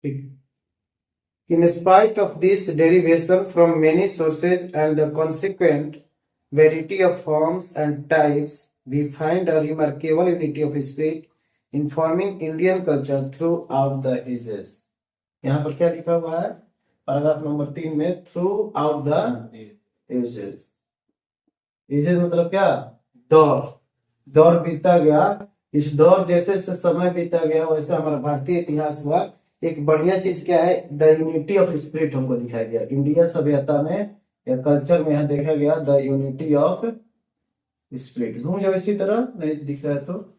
ठीक। In spite of this derivation from many sources and the consequent variety of forms and types, we find a remarkable unity of spirit informing Indian culture throughout the ages. यहाँ पर क्या लिखा हुआ है paragraph number 3 में? Throughout the ages. Ages मतलब क्या? दौर। दौर बीता गया, इस दौर जैसे जैसे समय बीता गया वैसे हमारा भारतीय इतिहास हुआ। एक बढ़िया चीज क्या है? द यूनिटी ऑफ स्पिरिट हमको दिखाई दिया इंडिया सभ्यता में या कल्चर में। यहाँ देखा गया द यूनिटी ऑफ स्पिरिट। घूम जाओ इसी तरह, नहीं दिख रहा है तो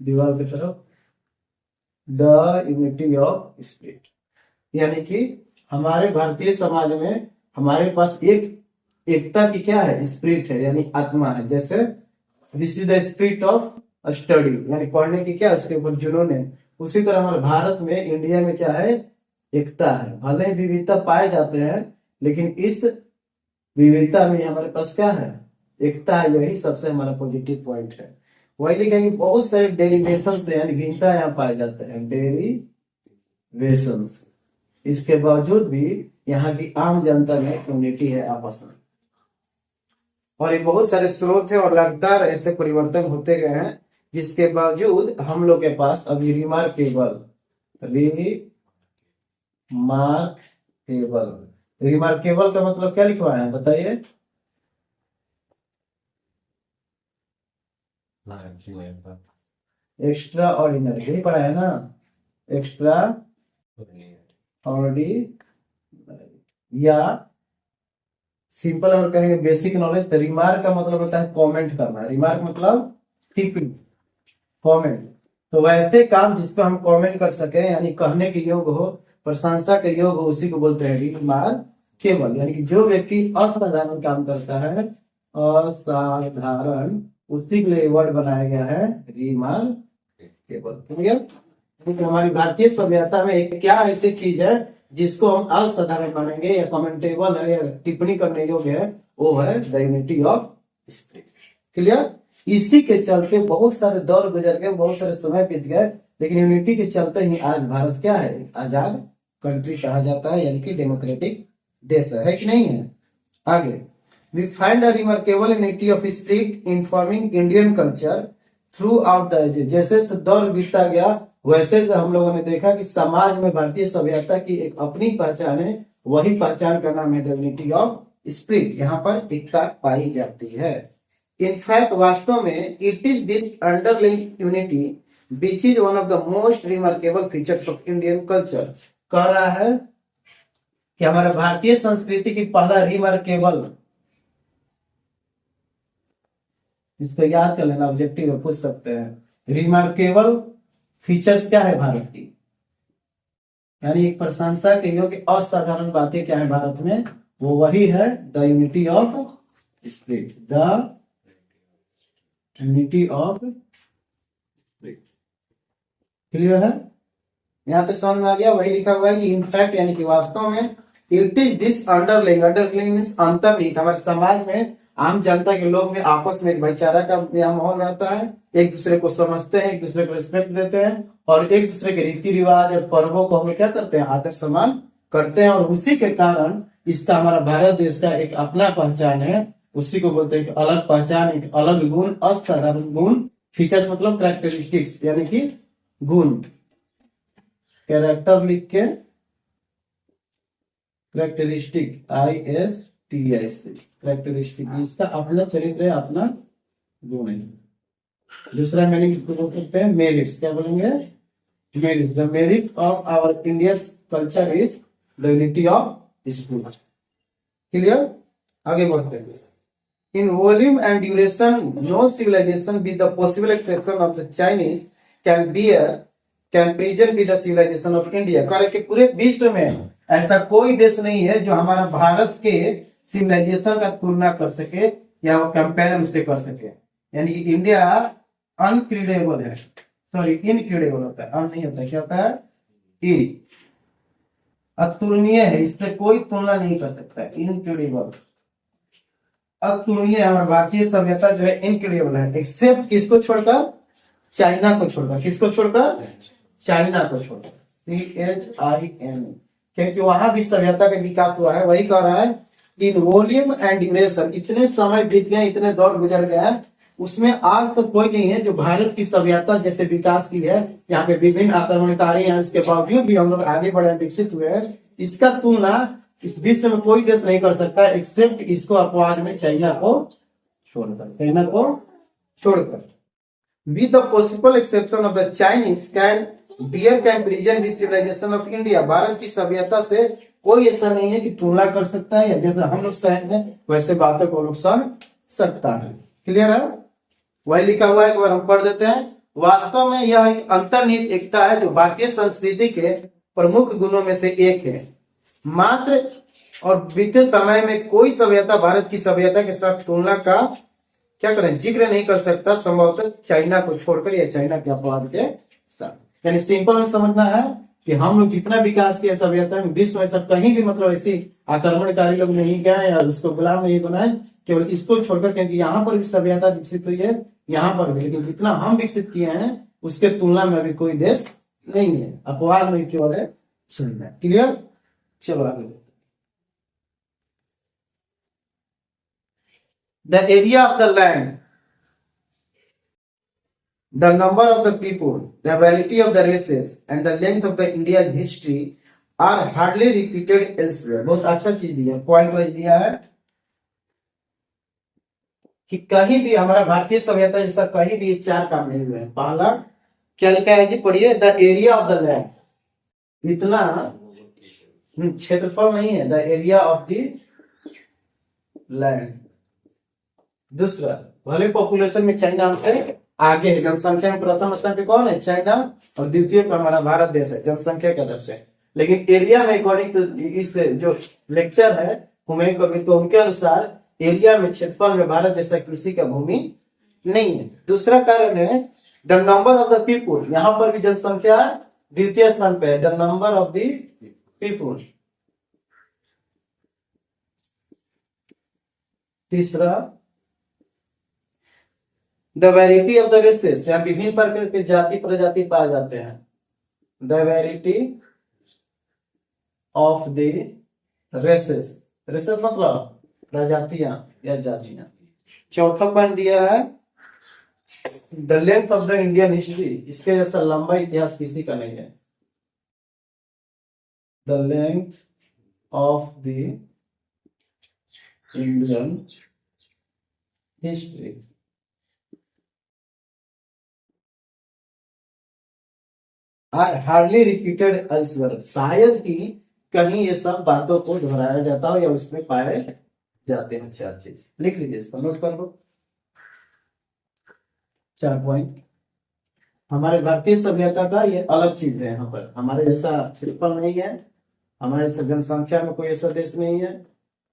दीवार की तरफ। द यूनिटी ऑफ स्पिरिट यानी कि हमारे भारतीय समाज में हमारे पास एक एकता की क्या है? स्पिरिट है, यानी आत्मा है। जैसे this is the spirit of study, यानी पढ़ने की क्या उसके ऊपर जुनून है। उसी तरह हमारे भारत में, इंडिया में क्या है? एकता है। भले ही विविधता पाए जाते हैं लेकिन इस विविधता में हमारे पास क्या है? एकता है। यही सबसे हमारा पॉजिटिव पॉइंट है। वही लिखेंगे बहुत सारे डेरिवेशन से, यानी भिन्नता यहाँ पाए जाते हैं, डेरिवेशन। इसके बावजूद भी यहाँ की आम जनता में यूनिटी है आपस में। और ये बहुत सारे स्रोत है और लगातार ऐसे परिवर्तन होते गए हैं जिसके बावजूद हम लोग के पास अभी रिमार्केबल का मतलब क्या लिखवाया है बताइए? एक्स्ट्रा ऑर्डिनरी, यही पढ़ा है ना? एक्स्ट्रा ऑर्डिनरी या सिंपल और कहेंगे बेसिक नॉलेज। तो रिमार्क का मतलब होता है कमेंट करना। रिमार्क मतलब टिप्पणी, कमेंट। तो वैसे काम जिसको हम कमेंट कर सके, यानी कहने के योग हो, प्रशंसा के योग हो, उसी को बोलते हैं रिमार्केबल। यानी कि जो व्यक्ति असाधारण काम करता है, असाधारण, उसी के लिए वर्ड बनाया गया है रिमार्केबल। समझ गया? तो हमारी भारतीय सभ्यता में एक क्या ऐसी चीज है जिसको हम असाधारण मानेंगे या कमेंटेबल है या टिप्पणी करने योग्य है, वो है the unity of spirit. Clear? इसी के चलते बहुत सारे दौर गुजर गए, बहुत सारे समय बीत गए, लेकिन यूनिटी के चलते ही आज भारत क्या है? आजाद कंट्री कहा जाता है, यानी कि डेमोक्रेटिक देश है कि नहीं है? आगे, we find a remarkable unity of spirit informing Indian culture throughout the ages. जैसे जैसे दौर बीता गया वैसे हम लोगों ने देखा कि समाज में भारतीय सभ्यता की एक अपनी पहचान है। वही पहचान का नाम है द यूनिटी ऑफ स्पिरिट। यहाँ पर एकता पाई जाती है। इनफैक्ट वास्तव में it is this underlying unity which is one of the most remarkable features of Indian culture. कह रहा है कि हमारा भारतीय संस्कृति की पहला रिमार्केबल, इसको याद कर लेना, ऑब्जेक्टिव में पूछ सकते हैं। रिमार्केबल फीचर्स क्या है भारत की? यानी एक प्रशंसा के योग्य असाधारण बातें क्या है भारत में? वो वही है the unity of spirit. The unity of spirit. Clear है? यहां तक समझ में आ गया? वही लिखा हुआ है कि इनफैक्ट, यानी कि वास्तव में, it is this underlying means अंतर्निहित। हमारे समाज में आम जनता के लोग में आपस में एक भाईचारा का यहाँ माहौल रहता है। एक दूसरे को समझते हैं, एक दूसरे को रिस्पेक्ट देते हैं और एक दूसरे के रीति रिवाज और पर्वों को हम क्या करते हैं? आदर सम्मान करते हैं। और उसी के कारण इसका, हमारा भारत देश का एक अपना पहचान है। उसी को बोलते हैं एक अलग पहचान, एक अलग गुण, असाधारण गुण। फीचर्स मतलब कैरेक्टरिस्टिक्स, यानी कि गुण। कैरेक्टर लिख के कैरेक्टरिस्टिक, ISTIC, कैरेक्टरिस्टिक, इसका अपना चरित्र है, अपना गुण है। दूसरा मीनिंग इसको बोल सकते हैं मेरिट्स। क्या बोलेंगे? Merits. The merit of our Indian culture is the unity of spirit. Clear? आगे बढ़ते हैं। In volume and duration no civilisation with the possible exception of the Chinese can present with the civilisation of India. कह रहे कि पूरे विश्व में ऐसा कोई देश नहीं है जो हमारा भारत के सिविलाइजेशन का तुलना कर सके या वो कंपेयर उससे कर सके। यानी कि इंडिया अनक्रीडेबल है, सॉरी इनक्रीडेबल होता है, अन नहीं होता है, क्या होता है? ई, अतुलनीय है, इससे कोई तुलना नहीं कर सकता है। इनक्रीडेबल, अतुलनीय। हमारा भारतीय सभ्यता जो है इनक्रीडेबल है, एक्सेप्ट किसको छोड़कर? चाइना को छोड़कर। किसको छोड़कर? चाइना को छोड़कर। CHIN, क्योंकि वहां भी सभ्यता का विकास हुआ है। वही कह रहा है इन वॉल्यूम एंड ड्यूरेशन, इतने समय बीत गए, इतने दौर गुजर गया है, उसमें आज तक कोई नहीं है जो भारत की सभ्यता जैसे विकास की है। यहाँ पे विभिन्न आक्रमणकारी हैं, उसके बावजूद भी हम लोग आगे बढ़े, विकसित हुए हैं। इसका तुलना इस विश्व में कोई देश नहीं कर सकता एक्सेप्ट इसको अपवाद में चाइना को छोड़कर, चाइना को छोड़कर। With the possible exception of the Chinese, can beer comparison with civilization of India, Bharat की सभ्यता से कोई ऐसा नहीं है कि तुलना कर सकता है, या जैसा हम लोग सहन है वैसे बातों को लोग सह सकता है। क्लियर है? वही लिखा हुआ है, एक बार हम पढ़ देते हैं। वास्तव में यह एक अंतर्निहित एकता है जो भारतीय संस्कृति के प्रमुख गुणों में से एक है। मात्र और बीते समय में कोई सभ्यता भारत की सभ्यता के साथ तुलना का क्या करें, जिक्र नहीं कर सकता, संभवतः चाइना को छोड़कर या चाइना के अपवाद के साथ। यानी सिंपल में समझना है कि हम लोग जितना विकास किया सभ्यता में, विश्व में सब कहीं भी मतलब ऐसी आक्रमणकारी लोग नहीं गए या उसको गुलाम नहीं बनाए, केवल इसको छोड़कर, क्योंकि यहाँ पर भी सभ्यता विकसित हुई है, यहाँ पर भी, लेकिन जितना हम विकसित किए हैं उसके तुलना में अभी कोई देश नहीं है, अपवाद में केवल है चाइना। क्लियर? चलो आगे। The area of the land, the number of the people, the variety of the races, and the length of the India's history are hardly repeated elsewhere. बहुत अच्छा चीज दिया, पॉइंट वाइज दिया है कि कहीं भी हमारा भारतीय सभ्यता जैसा कहीं भी चार काम नहीं हुए हैं। पहला क्या लिखा है जी, पढ़िए, the area of the land, इतना क्षेत्रफल नहीं है, the area of the land. दूसरा, भले पॉपुलेशन में चाइना हमसे आगे है, जनसंख्या में प्रथम स्थान पे कौन है, चाइना, और द्वितीय पे हमारा भारत देश है जनसंख्या के तरफ से। लेकिन एरिया में अकॉर्डिंग टू इस जो लेक्चर है हुमायूं कबीर को, उनके अनुसार एरिया में, क्षेत्रफल में भारत जैसा कृषि का भूमि नहीं है। दूसरा कारण है the number of the people, यहाँ पर भी जनसंख्या द्वितीय स्थान पे है, the number of the people. तीसरा, the variety of the races, यहाँ विभिन्न प्रकार के जाति प्रजाति पाए जाते हैं, the variety of the races, races मतलब प्रजातियां या जातियां। चौथा पॉइंट दिया है the length of the Indian history, इसके जैसा लंबा इतिहास किसी का नहीं है, the length of the Indian history are hardly repeated elsewhere, शायद ही कहीं ये सब बातों को दोहराया जाता हो या उसमें पाए जाते हैं। चार चीज लिख लीजिए, इसको नोट कर लो, 4 पॉइंट। हमारे भारतीय सभ्यता का ये अलग चीज है, यहाँ पर हमारे जैसा क्षेत्रफल नहीं है, हमारे जैसा जनसंख्या में कोई ऐसा देश नहीं है,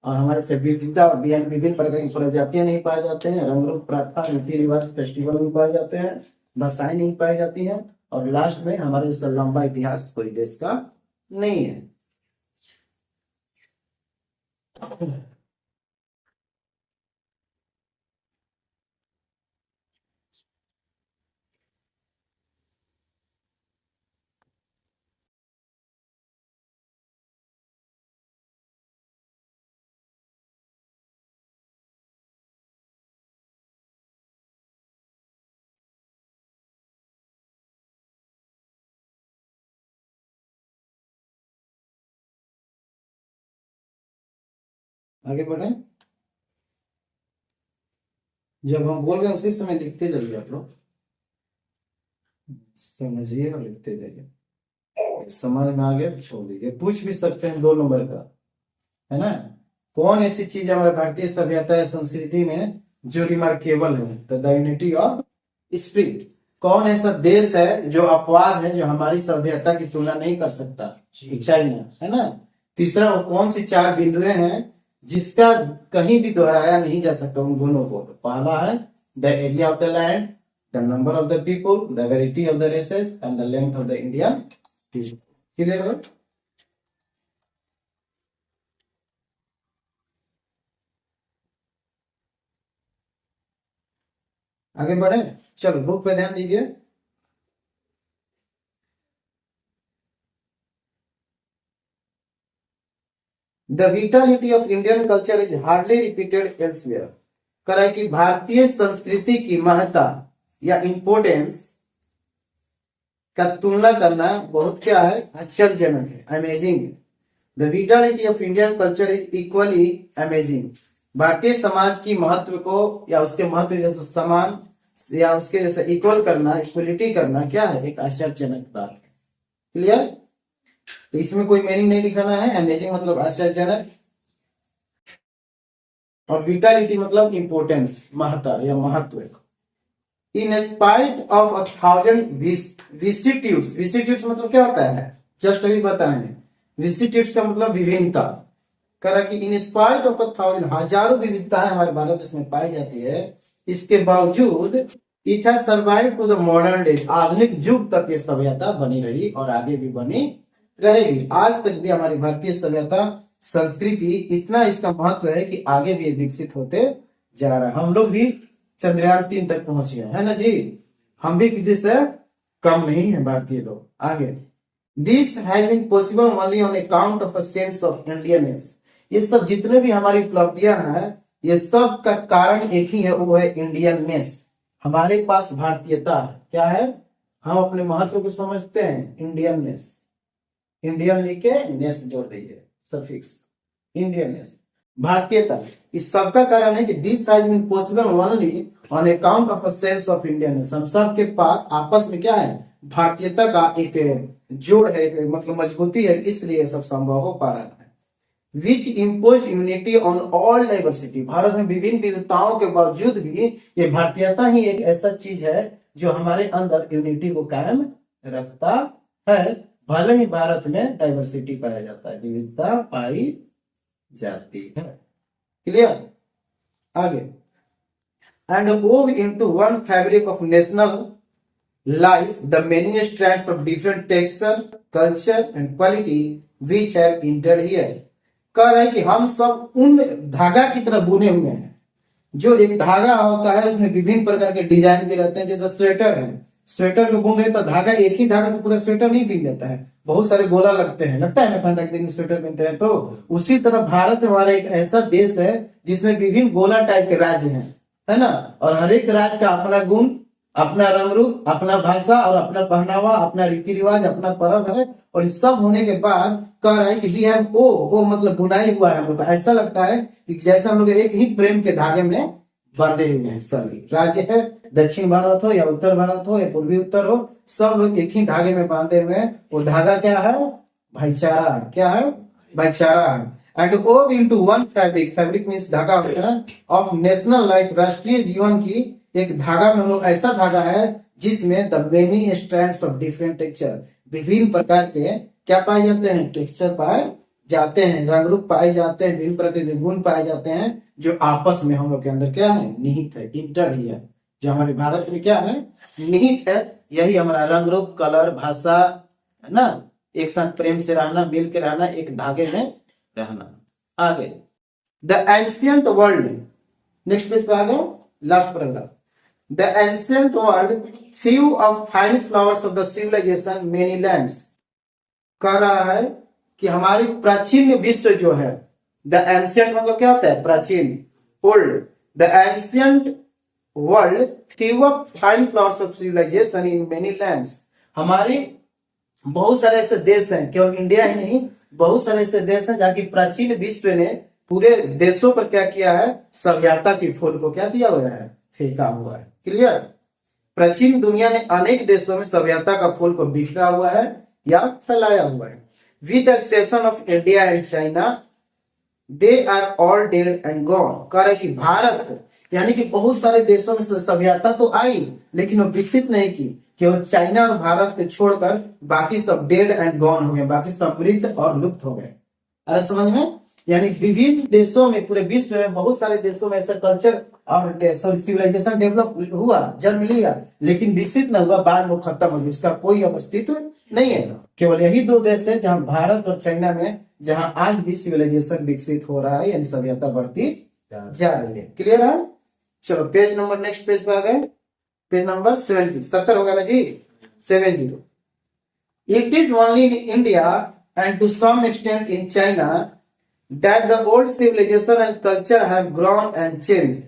और हमारे से विविधता और विभिन्न प्रकार की प्रजातियां नहीं पाए जाते हैं, रंग रूप, प्रथा, रीति रिवाज, फेस्टिवल नहीं पाए जाते हैं, भाषाएं नहीं पाई जाती हैं, और लास्ट में हमारे जैसा लंबा इतिहास कोई देश का नहीं है। आगे बढ़े, जब हम बोल रहे हैं उसी समय लिखते जाइए, आप लोग समझिए और लिखते जाइए, समझ में आ गया छोड़ दीजिए। पूछ भी सकते हैं 2 नंबर का, है ना, कौन ऐसी चीज हमारे भारतीय सभ्यता या संस्कृति में जो रिमार्केबल है, द यूनिटी ऑफ स्पिरिट। कौन ऐसा देश है जो अपवाद है, जो हमारी सभ्यता की तुलना नहीं कर सकता, चाइना, है ना। तीसरा, वो कौन सी 4 बिंदुएं हैं जिसका कहीं भी दोहराया नहीं जा सकता उन गुणों को। तो पहला है the area of the land, the number of the people, the variety of the races, and the length of the Indian. Clear है? आगे बढ़े, चलो बुक पे ध्यान दीजिए। The vitality of Indian culture is hardly repeated elsewhere. कह रहा है कि भारतीय संस्कृति की महत्ता या इंपोर्टेंस का तुलना करना बहुत क्या है, आश्चर्यजनक है, अमेजिंग है। The vitality of Indian culture is equally amazing. भारतीय समाज की महत्व को या उसके महत्व जैसा समान या उसके जैसा इक्वल करना, इक्वलिटी करना क्या है, एक आश्चर्यजनक बात है। क्लियर? तो इसमें कोई मीनिंग नहीं लिखाना है। अमेजिंग मतलब आश्चर्यजनक और विटालिटी मतलब इंपोर्टेंस, महत्ता या महत्व। In spite of 1000 vicissitudes, vicissitudes मतलब क्या होता है, जस्ट अभी बताएं। विसिट्यूड्स का मतलब विभिन्नता। कह कि इन स्पाइट ऑफ 1000, हजारों विविधताएं हमारे भारत देश में पाई जाती है, इसके बावजूद it has survive to the modern day, आधुनिक युग तक ये सभ्यता बनी रही और आगे भी बनी रहेगी। आज तक भी हमारी भारतीय सभ्यता संस्कृति इतना इसका महत्व है कि आगे भी विकसित होते जा रहा है। हम लोग भी चंद्रयान 3 तक पहुंच गए है ना जी, हम भी किसी से कम नहीं है भारतीय लोग। आगे, this has been possible only on account of a sense of Indianness. ये सब जितने भी हमारी उपलब्धियां हैं, ये सब का कारण एक ही है, वो है इंडियननेस। हमारे पास भारतीयता क्या है, हम अपने महत्व को समझते हैं, इंडियननेस। इंडियन लिखे, नेस जोड़ दीजिए, सफिक्स, इंडियननेस, भारतीयता। इस सब का कारण है कि this has been possible only on account of a sense of Indianness. हम सब के पास आपस में क्या है, भारतीयता का एक जोड़ है, एक मतलब मजबूती है, इसलिए सब संभव हो पा रहा है। Which impose unity on all diversity. भारत में विभिन्न विविधताओं के बावजूद भी ये भारतीयता ही एक ऐसा चीज है जो हमारे अंदर यूनिटी को कायम रखता है। भले ही भारत में डाइवर्सिटी पाया जाता है, विविधता पाई जाती है। क्लियर? आगे, and वोव into one fabric of national life the many strands of different texture, culture and quality which have entered here. कह रहा है कि हम सब उन धागा की तरह बुने हुए हैं। जो एक धागा होता है उसमें विभिन्न प्रकार के डिजाइन भी रहते हैं, जैसे स्वेटर है, स्वेटर को बुन रहे तो धागा, एक ही धागा से पूरा स्वेटर नहीं बिन जाता है, बहुत सारे गोला लगते हैं, लगता है ना ठंडा के दिन स्वेटर बिनते हैं। तो उसी तरह भारत हमारा एक ऐसा देश है जिसमें विभिन्न गोला टाइप के राज्य हैं, है ना, और हर एक राज्य का अपना गुण, अपना रंग रूप, अपना भाषा और अपना पहनावा, अपना रीति रिवाज, अपना पर्व है। और इस सब होने के बाद कह रहा है कि वी हैव ओ मतलब बुनाई हुआ है हम लोग का। ऐसा लगता है कि जैसे हम लोग एक ही प्रेम के धागे में बंधे हुए हैं। सभी राज्य है, दक्षिण भारत हो या उत्तर भारत हो या पूर्वी उत्तर हो, सब एक ही धागे में बांधे हुए हैं। वो धागा क्या है, भाईचारा। क्या है, भाईचारा है। एंड ओव into one fabric, fabric means धागा होता है, ऑफ नेशनल लाइफ, राष्ट्रीय जीवन की एक धागा में हम लोग, ऐसा धागा है जिसमें the many strands of different texture, विभिन्न प्रकार के क्या पाए जाते हैं, टेक्सचर पाए जाते हैं, रंग रूप पाए जाते हैं, विभिन्न प्रकार के गुण पाए जाते हैं, जो आपस में हम लोग के अंदर क्या है, निहित है, इंटर ही है। जो हमारे भारत में क्या है, निहित है, यही हमारा रंग रूप, कलर, भाषा, है ना, एक साथ प्रेम से रहना, मिल के रहना, एक धागे में रहना। आगे, the ancient world, next page पे आ गए, last paragraph. The ancient world threw up fine flowers of the civilization many lands। कह रहा है कि हमारी प्राचीन विश्व जो है, द एंशियंट मतलब क्या होता है, प्राचीन, old. The ancient world threw up fine flowers of civilisation in many lands. हमारी बहुत सारे ऐसे देश हैं, केवल इंडिया ही नहीं, बहुत सारे ऐसे देश हैं जहाँ की प्राचीन विश्व ने पूरे देशों पर क्या किया है, सभ्यता की फूल को क्या किया हुआ है, फेंका हुआ है। क्लियर? प्राचीन दुनिया ने अनेक देशों में सभ्यता का फूल को बिखरा हुआ है या फैलाया हुआ है। With exception of India and China, they are all dead and gone. कह रहे कि भारत यानी कि बहुत सारे देशों में सभ्यता तो आई लेकिन वो विकसित नहीं की, केवल चाइना और भारत को छोड़कर बाकी सब डेड एंड गॉन हो गए, बाकी सब मृत और लुप्त हो गए। अरे समझ में? यानी विभिन्न देशों में, पूरे विश्व में बहुत सारे देशों में ऐसा कल्चर और सिविलाइजेशन डेवलप हुआ, जन्म लिया, लेकिन विकसित न हुआ, बाद में खत्म हो गया, उसका कोई अस्तित्व नहीं है। केवल यही दो देश है जहां भारत और चाइना में, जहां आज भी सिविलाइजेशन विकसित हो रहा है, यानी सभ्यता बढ़ती जा रही है। क्लियर है? चलो पेज नंबर, नेक्स्ट पेज पे आ गए, पेज नंबर 70 हो गया ना जी, 70। It is only in India and to some extent in China that the old civilization and culture have grown and changed।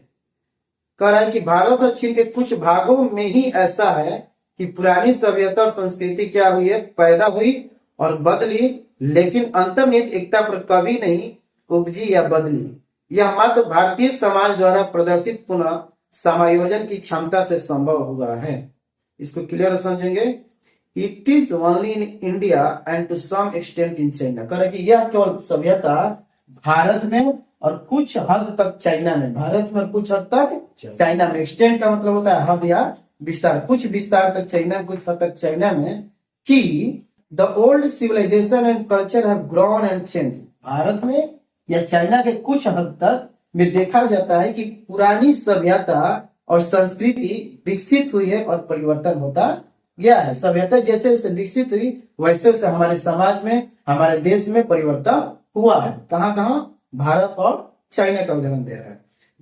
कह रहा है कि भारत और चीन के कुछ भागों में ही ऐसा है कि पुरानी सभ्यता और संस्कृति क्या हुई है, पैदा हुई और बदली, लेकिन अंतर्निहित एकता पर कभी नहीं उपजी या बदली। यह मात्र भारतीय समाज द्वारा प्रदर्शित पुनः समायोजन की क्षमता से संभव हुआ है। इसको क्लियर समझेंगे। It is only in India and to some extent in China. कह रहे कि यह केवल सभ्यता भारत में और कुछ हद तक चाइना में, भारत में कुछ हद तक चाइना में, एक्सटेंट का मतलब होता है हद या विस्तार, कुछ विस्तार तक चाइना में, कुछ हद तक चाइना में, कि the old civilisation and culture have grown and change. भारत में या चाइना के कुछ हद तक में देखा जाता है कि पुरानी सभ्यता और संस्कृति विकसित हुई है और परिवर्तन होता गया है। सभ्यता जैसे जैसे विकसित हुई वैसे वैसे हमारे समाज में, हमारे देश में परिवर्तन हुआ है। कहाँ कहाँ? भारत और चाइना का उदाहरण दे रहा है।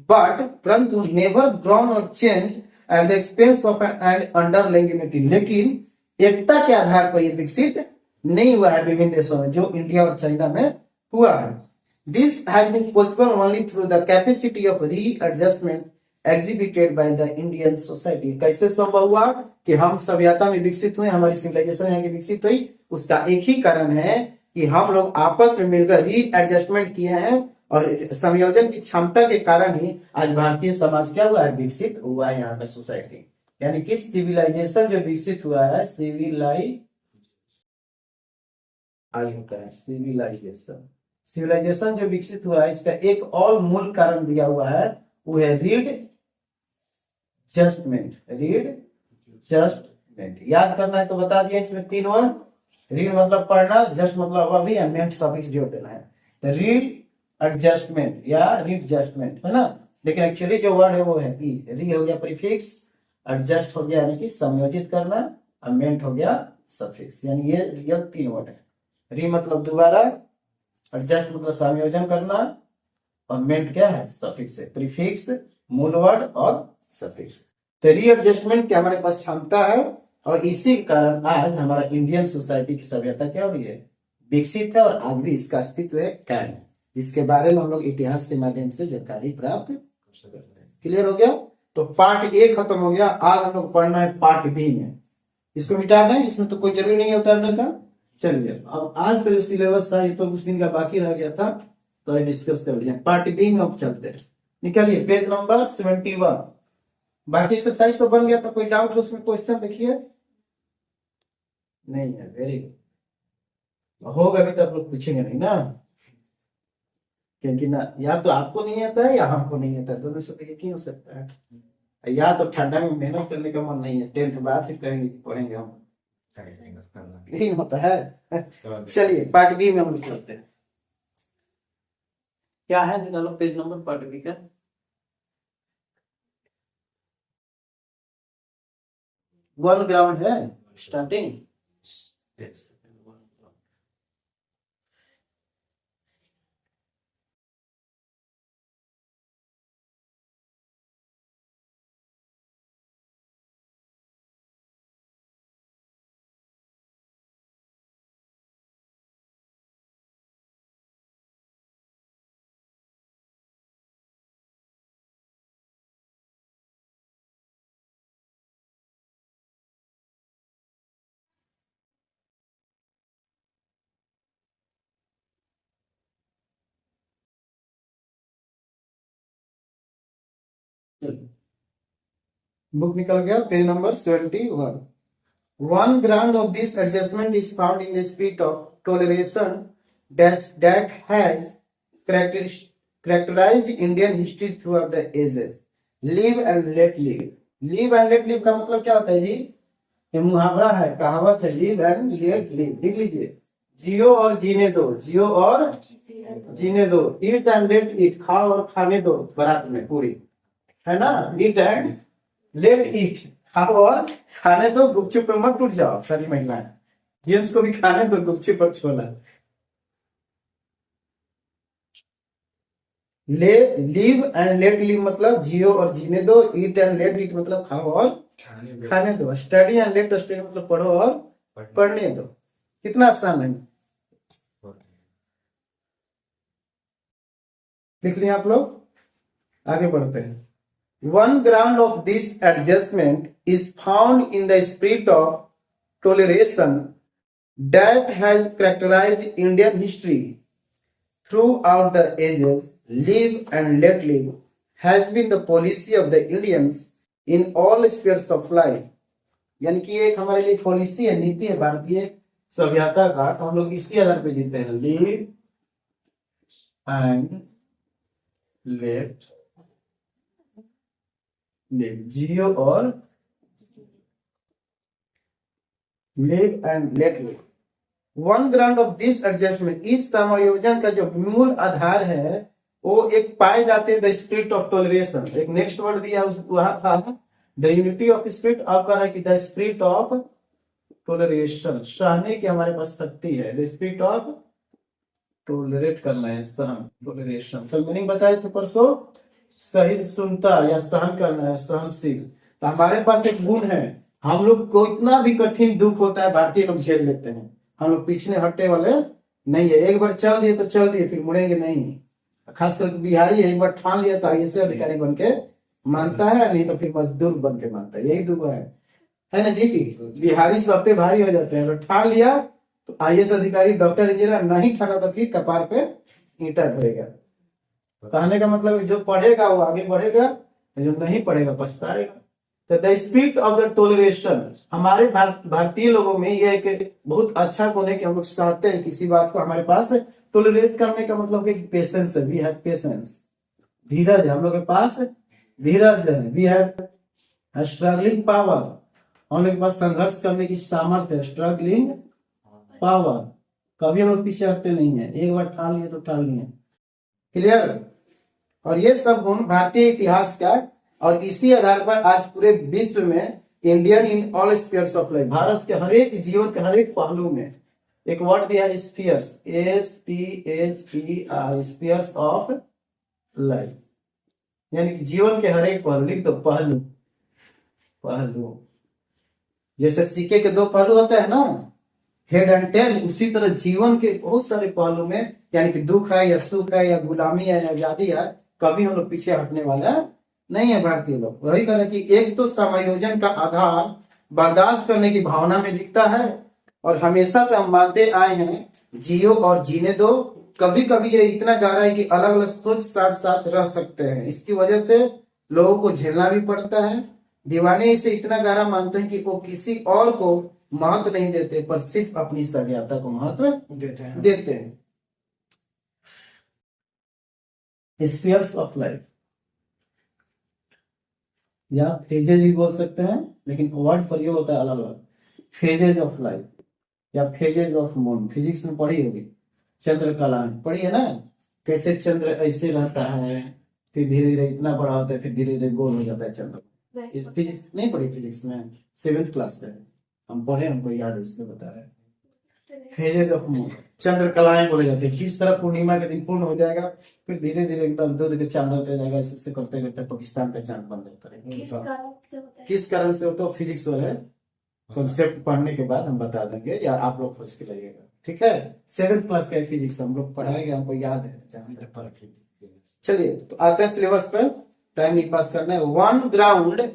बट परंतु नेवर ग्रोन और change at the expense of and underlying unity. लेकिन एकता के आधार पर यह विकसित नहीं हुआ है विभिन्न देशों में, जो इंडिया और चाइना में हुआ है। This has been possible only through the capacity of readjustment exhibited by the Indian society. कैसे संभव हुआ कि हम सभ्यता में विकसित हुए, हमारी सिविलाइजेशन यहाँ की विकसित हुई? उसका एक ही कारण है कि हम लोग आपस में मिलकर रीएडजस्टमेंट किए हैं और संयोजन की क्षमता के कारण ही आज भारतीय समाज क्या हुआ है, विकसित हुआ है यहाँ का सोसाइटी। यानी कि सिविलाइजेशन जो विकसित हुआ है, सिविलाइजेशन जो विकसित हुआ है, इसका एक और मूल कारण दिया हुआ है, वो है रीड जस्टमेंट। याद करना है तो बता दिया, इसमें 3 वर्ड। रीड मतलब पढ़ना, जस्ट मतलब अभी, मेंट सफिक्स जोड़ देना है। तो रीड एडजस्टमेंट या रीड जस्टमेंट है ना, लेकिन एक्चुअली जो वर्ड है वो है ई। री हो गया प्रीफिक्स, एडजस्ट हो गया यानी कि संयोजित करना, और मेंट हो गया सफिक्स। यानी ये रियल 3 वर्ड है। री मतलब दोबारा, एडजस्ट मतलब संयोजन करना, और मेंट क्या है, सफिक्स है। प्रीफिक्स, मूल वर्ड और सफिक्स। तो रीएडजस्टमेंट की हमारे पास क्षमता है, और इसी कारण आज हमारा इंडियन सोसाइटी की सभ्यता क्या हुई है, विकसित है, और आज भी इसका अस्तित्व है, कायम है, जिसके बारे में हम लोग इतिहास के माध्यम से जानकारी प्राप्त कर सकते हैं। क्लियर हो गया? तो पार्ट ए खत्म हो गया। आज हम लोग पढ़ना है पार्ट बी में। इसको मिटा दें, इसमें तो कोई जरूरी नहीं है उतारने का। चलिए, अब आज का जो सिलेबस था ये तो कुछ दिन का बाकी रह गया था, तो डिस्कस कर लिया। पार्ट बी में अब चलते हैं। निकालिए पेज नंबर 71। बाकी एक्सरसाइज तो बन गया था, कोई डाउट उसमें क्वेश्चन देखिए? नहीं है, वेरी गुड। होगा अभी तो आप लोग पूछेंगे नहीं ना, क्योंकि ना या तो आपको नहीं आता है या हमको नहीं आता है, दोनों से तो यकीन हो सकता है। या तो ठंडा में मेहनत करने का मन नहीं है, 10th बाद फिर करेंगे, पढ़ेंगे हम, नहीं होता है। चलिए पार्ट बी में हम चलते हैं। क्या है, निकालो पेज नंबर पार्ट बी का। वन ग्राउंड है स्टार्टिंग। बुक निकल गया, page number 71। One ground of this adjustment is found in the spirit of toleration that has characterized Indian history throughout the ages. Live and let live. Live and let live का मतलब क्या होता है जी? ये मुहावरा है, कहावत है। लिव एंड लेट लिव, लिख लीजिए। जियो और जीने दो, जियो और जीने दो। ईट एंड लेट ईट, खाओ और खाने दो, बारात में पूरी, है ना। ईट एंड लेट ईट, खाओ और खाने दो, गुपचुप पे मत टूट जाओ। सारी महिलाएं, जेंट्स को भी खाने दो गुपचुप और छोला। ले लिव एंड लेट लिव मतलब जियो और जीने दो। ईट एंड लेट ईट मतलब खाओ और खाने दो। स्टडी एंड लेट स्टडी मतलब पढ़ो और पढ़ने दो। कितना आसान है। लिख लिया आप लोग? आगे बढ़ते हैं। One ground of this adjustment is found in the spirit of toleration that has characterized Indian history throughout the ages. Live and let live has been the policy of the Indians in all spheres of life. यानी कि एक हमारे लिए policy है, नीति है भारतीय सभ्यता का, तो हम लोग इसी आधार पे जीते हैं। लिव एंड लेट लिव, जियो और live and let live. One ground of this adjustment, इस समायोजन का जो मूल आधार है वो एक पाए जाते हैं द स्पिरिट ऑफ टॉलरेशन। एक नेक्स्ट वर्ड दिया वहां था द यूनिटी ऑफ स्पिरिट, अब कह रहा है कि द स्पिरिट ऑफ टॉलरेशन, सहने की हमारे पास शक्ति है। द स्पिरिट ऑफ टॉलरेट करना है, सहन, टॉलरेशन। कल मीनिंग बताए थे परसों, सहिष्णुता या सहन करना है, सहनशील। तो हमारे पास एक गुण है, हम लोग को इतना भी कठिन दुख होता है भारतीय लोग झेल लेते हैं। हम लोग पीछे हटने वाले नहीं है। एक बार चल दिए तो चल दिए, फिर मुड़ेंगे नहीं। खासकर बिहारी एक बार ठान लिया तो आईएएस अधिकारी बन के मानता है, नहीं तो फिर मजदूर बन के मानता है। यही दुआ है ना जी? की बिहारी सब पे भारी हो जाते हैं। ठान लिया तो आईएएस अधिकारी, डॉक्टर, इंजीनियर, नहीं ठाना तो फिर कपार पे ईंटा ढोएगा। कहने का मतलब जो पढ़ेगा वो आगे बढ़ेगा, जो नहीं पढ़ेगा पछताएगा। तो the spirit of the toleration, हमारे भारतीय लोगों में ये एक बहुत अच्छा गुण है कि हम लोग चाहते हैं किसी बात को हमारे पास टॉलरेट करने का मतलब कि पेशेंस है। वी हैव पेशेंस, धीरज है हम लोग के पास, धीरज है। वी हैव स्ट्रगलिंग पावर, हम लोग के पास संघर्ष करने की सामर्थ्य है। स्ट्रगलिंग पावर, कभी हम लोग पीछे हटते नहीं है। एक बार ठान लिए तो ठान लिए। क्लियर? और ये सब गुण भारतीय इतिहास का, और इसी आधार पर आज पूरे विश्व में Indian in all spheres of life, Bharat के हर एक जीवन के हर एक पहलू में, एक वर्ड दिया है spheres, SPHER, spheres of life, यानी कि जीवन के हर एक पहलू। लिख दो पहलू, पहलू। जैसे सिक्के के दो पहलू होते हैं ना, हेड एंड टेल, उसी तरह जीवन के बहुत सारे पहलू में, यानी कि दुख है या सुख है या गुलामी है या आजादी है, कभी हम लोग पीछे हटने वाला नहीं है भारतीय लोग। वही कह रहे कि एक तो समायोजन का आधार बर्दाश्त करने की भावना में दिखता है, और हमेशा से हम मानते आए हैं जियो और जीने दो। कभी कभी ये इतना गहरा है कि अलग अलग सोच साथ साथ रह सकते हैं। इसकी वजह से लोगों को झेलना भी पड़ता है। दीवाने इसे इतना गहरा मानते हैं कि वो किसी और को महत्व नहीं देते, पर सिर्फ अपनी सभ्यता को महत्व देते हैं। स्फीयर्स ऑफ लाइफ या फेजेज भी बोल सकते हैं, लेकिन वर्ड प्रयोग होता है अलग अलग। फेजेज ऑफ लाइफ या फेजेज ऑफ मून, फिजिक्स में पढ़ी होगी, चंद्र कला पढ़ी है ना, कैसे चंद्र ऐसे रहता है, फिर धीरे धीरे इतना बड़ा होता है, फिर धीरे धीरे गोल हो जाता है चंद्र। फिजिक्स नहीं पढ़ी? फिजिक्स में 7th क्लास में हम पढ़े, हमको याद है, इसलिए बता रहे हैं। फेजेस ऑफ मून, चंद्र कलाएं बोले जाते हैं। किस तरह पूर्णिमा के दिन पूर्ण हो जाएगा, फिर धीरे धीरे एकदम दूध के चांद होते जाएगा, ऐसे करते करते पाकिस्तान का चांद बन जाता है। किस कारण से हो तो फिजिक्स वाले कॉन्सेप्ट पढ़ने के बाद हम बता देंगे, या आप लोग खोज के लाइएगा, ठीक है? 7th क्लास का फिजिक्स हम लोग पढ़ाएंगे, हमको याद है। चलिए तो आते हैं सिलेबस पे, टाइम नहीं पास करना है। One ground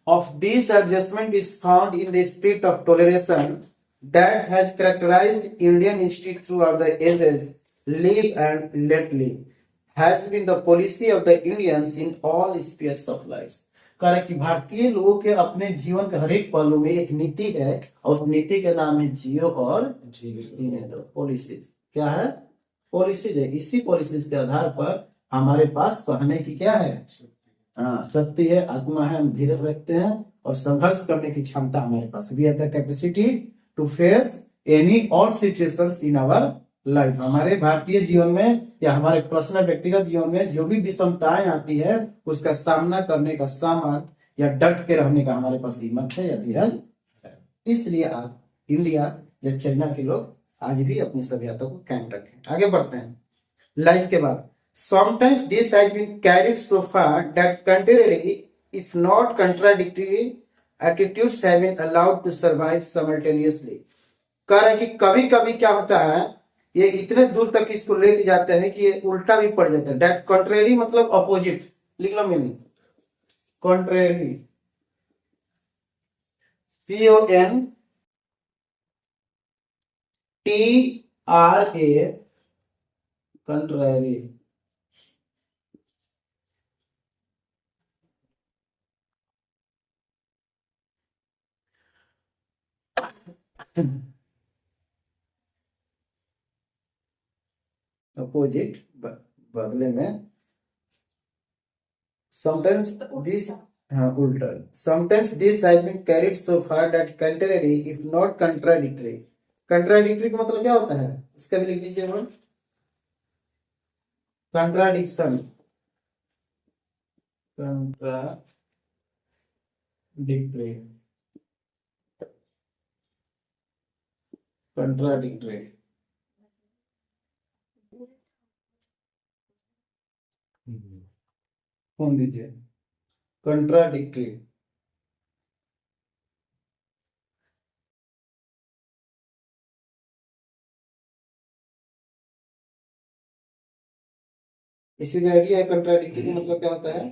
of this adjustment is found in the spirit of toleration that has characterized Indian history throughout the ages. Live and let live has been the policy of the Indians in all spheres of life. कह कि भारतीय लोगों के अपने जीवन के हर एक पहलू में एक नीति है, और उस नीति का नाम है जियो और जीने दो। पॉलिसीज क्या है? पॉलिसीज है। इसी पॉलिसीज के आधार पर हमारे पास सहने की क्या है? शक्ति है, आत्मा है, हम धीरज रखते हैं, और संघर्ष करने की क्षमता हमारे पास। We have the capacity to face any all situations in our life. हमारे भारतीय जीवन में या हमारे पर्सनल व्यक्तिगत जीवन में जो भी विषमताएं आती है, उसका सामना करने का सामर्थ्य या डट के रहने का हमारे पास हिम्मत है या धीरज है। इसलिए आज इंडिया या चाइना के लोग आज भी अपनी सभ्यता को कायम रखें। आगे बढ़ते हैं। लाइफ के बाद sometimes this has been carried so far that contrary, if not contradictory, attitudes have been allowed to survive simultaneously. कह रहे कि कभी कभी क्या होता है, ये इतने दूर तक इसको लेके जाते हैं कि ये उल्टा भी पड़ जाता है। डेट कॉन्ट्रेरी मतलब अपोजिट, लिख लो meaning, contrary, CONTRA, contrary. Opposite, बदले में। Sometimes this, हाँ उल्टा, sometimes this has been carried so far that contrary if not contradictory। contradictory का मतलब क्या होता है, इसका भी लिख लीजिए वर्ड, contradiction, contradictory, contradictory। कौन दीजिए, contradictory। इसीलिए आइडिया है contradictory का मतलब क्या होता है,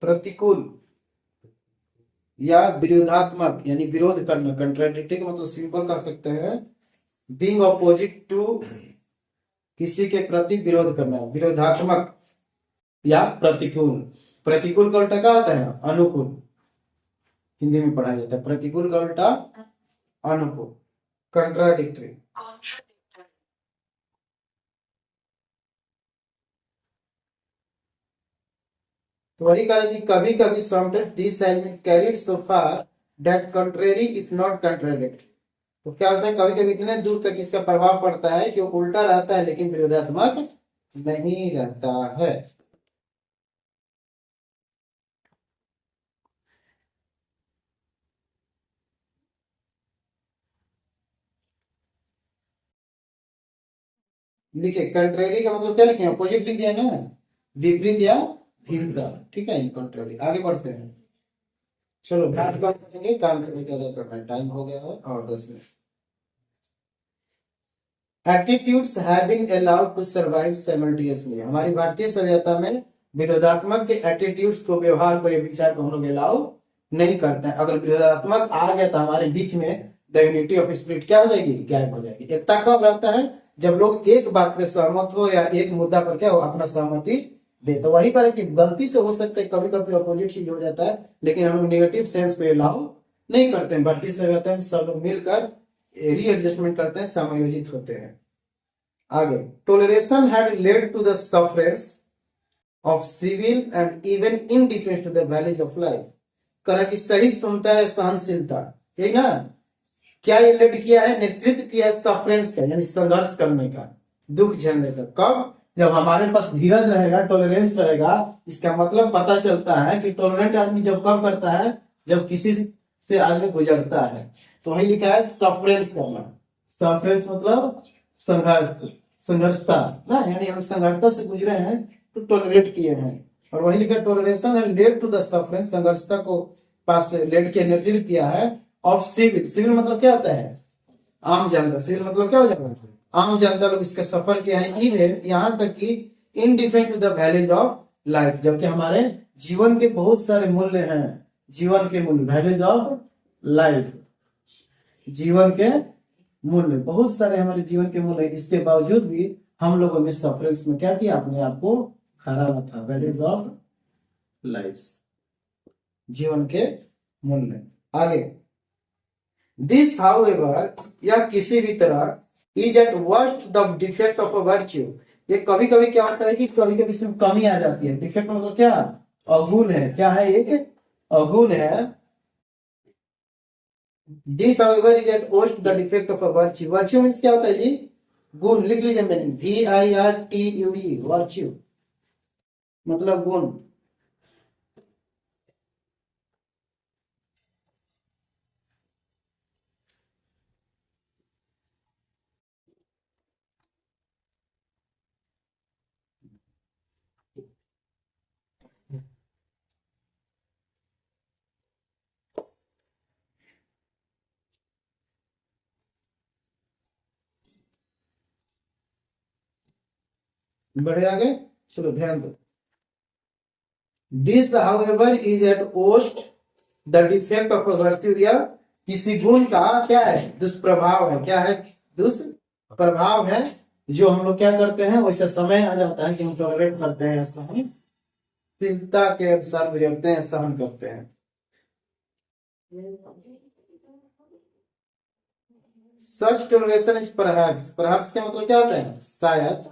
प्रतिकूल या विरोधात्मक, यानी विरोध करना। कंट्राडिक्टरी का मतलब सिंपल कर सकते हैं, बीइंग अपोजिट टू, किसी के प्रति विरोध करना, विरोधात्मक या प्रतिकूल। प्रतिकूल का उल्टा क्या होता है, अनुकूल, हिंदी में पढ़ा जाता है। प्रतिकूल का उल्टा अनुकूल, कंट्राडिक्टरी। तो वही करें कि कभी कभी sometimes this has been carried so far that contrary if not contradict। तो क्या होता है, कभी कभी इतने दूर तक इसका प्रभाव पड़ता है कि वो उल्टा रहता है लेकिन विरोधात्मक नहीं रहता है। लिखे कंट्रेरी का मतलब क्या लिखे, अपोजिट लिख दिया ना, विपरीत या भिन्नता, ठीक है, कंट्रेरी। आगे बढ़ते हैं, चलो बात बात करेंगे, काम करने ज्यादा करना है, टाइम हो गया है और 10 मिनट। Attitudes have been allowed to survive simultaneously. हमारी भारतीय सभ्यता में विरोधात्मक के एटीट्यूड्स को, व्यवहार को, ये विचार को हम लोग अलाउ नहीं करते हैं। अगर विरोधात्मक आ गया तो हमारे बीच में द यूनिटी ऑफ स्पिरिट क्या हो जाएगी, गायब हो जाएगी। एकता कब रहता है, जब लोग एक बात पर सहमत हो या एक मुद्दा पर क्या हो, अपना सहमति दे। तो वही पर है कि गलती से हो सकता है कभी कभी अपोजिट चीज हो जाता है, लेकिन हम लोग नेगेटिव सेंस को अलाउ नहीं करते हैं। भारतीय सभ्यता में सब लोग मिलकर रीएडजस्टमेंट करते हैं, समायोजित होते हैं। आगे, toleration had led to the sufferance of civil and even indifference to the values of life. करा कि सही सुनता है, सहनशीलता, ठीक ना, क्या ये लेड किया है, नेतृत्व किया है सफरेंस का, यानी संघर्ष करने का, दुख झेलने का। कब, जब हमारे पास धीरज रहेगा, टॉलरेंस रहेगा। इसका मतलब पता चलता है कि टॉलरेंट आदमी जब कब करता है, जब किसी से आदमी गुजरता है। तो वही लिखा है सफरेंस करना। सफरेंस मतलब संघर्ष, संघर्षता ना, यानी हम संघर्षता से गुजरे हैं तो टॉलरेट किए हैं। और वही लिखा टॉलरेशन है लेड टू द सफरेंस, संघर्षता को पास लेड के नेतृत्व किया है ऑफ सिविल। सिविल मतलब क्या होता है, आम जनता। सिविल मतलब क्या हो जाएगा, आम जनता लोग इसका सफर किया है। इवन यहाँ तक कि indifferent to the values of life, जबकि हमारे जीवन के बहुत सारे मूल्य हैं, जीवन के मूल्य, वैल्यूज ऑफ लाइफ, जीवन के मूल्य, बहुत सारे हमारे जीवन के मूल्य। इसके बावजूद भी हम लोगों ने सफरेंस में क्या किया, अपने आप को खड़ा रखा, वैल्यूज ऑफ लाइफ, जीवन के मूल्य। आगे, दिस हाउएवर, या किसी भी तरह, is eight worst the defect of a virtue. ये कभी कभी क्या होता है कि कभी कभी इसमें कमी आ जाती है। डिफेक्ट मतलब क्या, अवगुण है, क्या है, एक अवगुण है। This however is eight worst the defect of a virtue. Virtue means क्या होता है जी, गुण। लिख लीजिए मैंने, VIRTUE, वर्च्यू मतलब गुण। बढ़े आगे, चलो ध्यान दो। This however is at worst the defect of a virtue, या किसी गुण का क्या है, दुष्प्रभाव है। क्या है? दुष्प्रभाव है, जो हम लोग क्या करते हैं, वैसे समय आ जाता है कि हम टॉलरेट करते हैं, सहनशीलता के अनुसार गुजरते हैं, सहन करते हैं। Such toleration is perhaps का मतलब क्या होता है? शायद।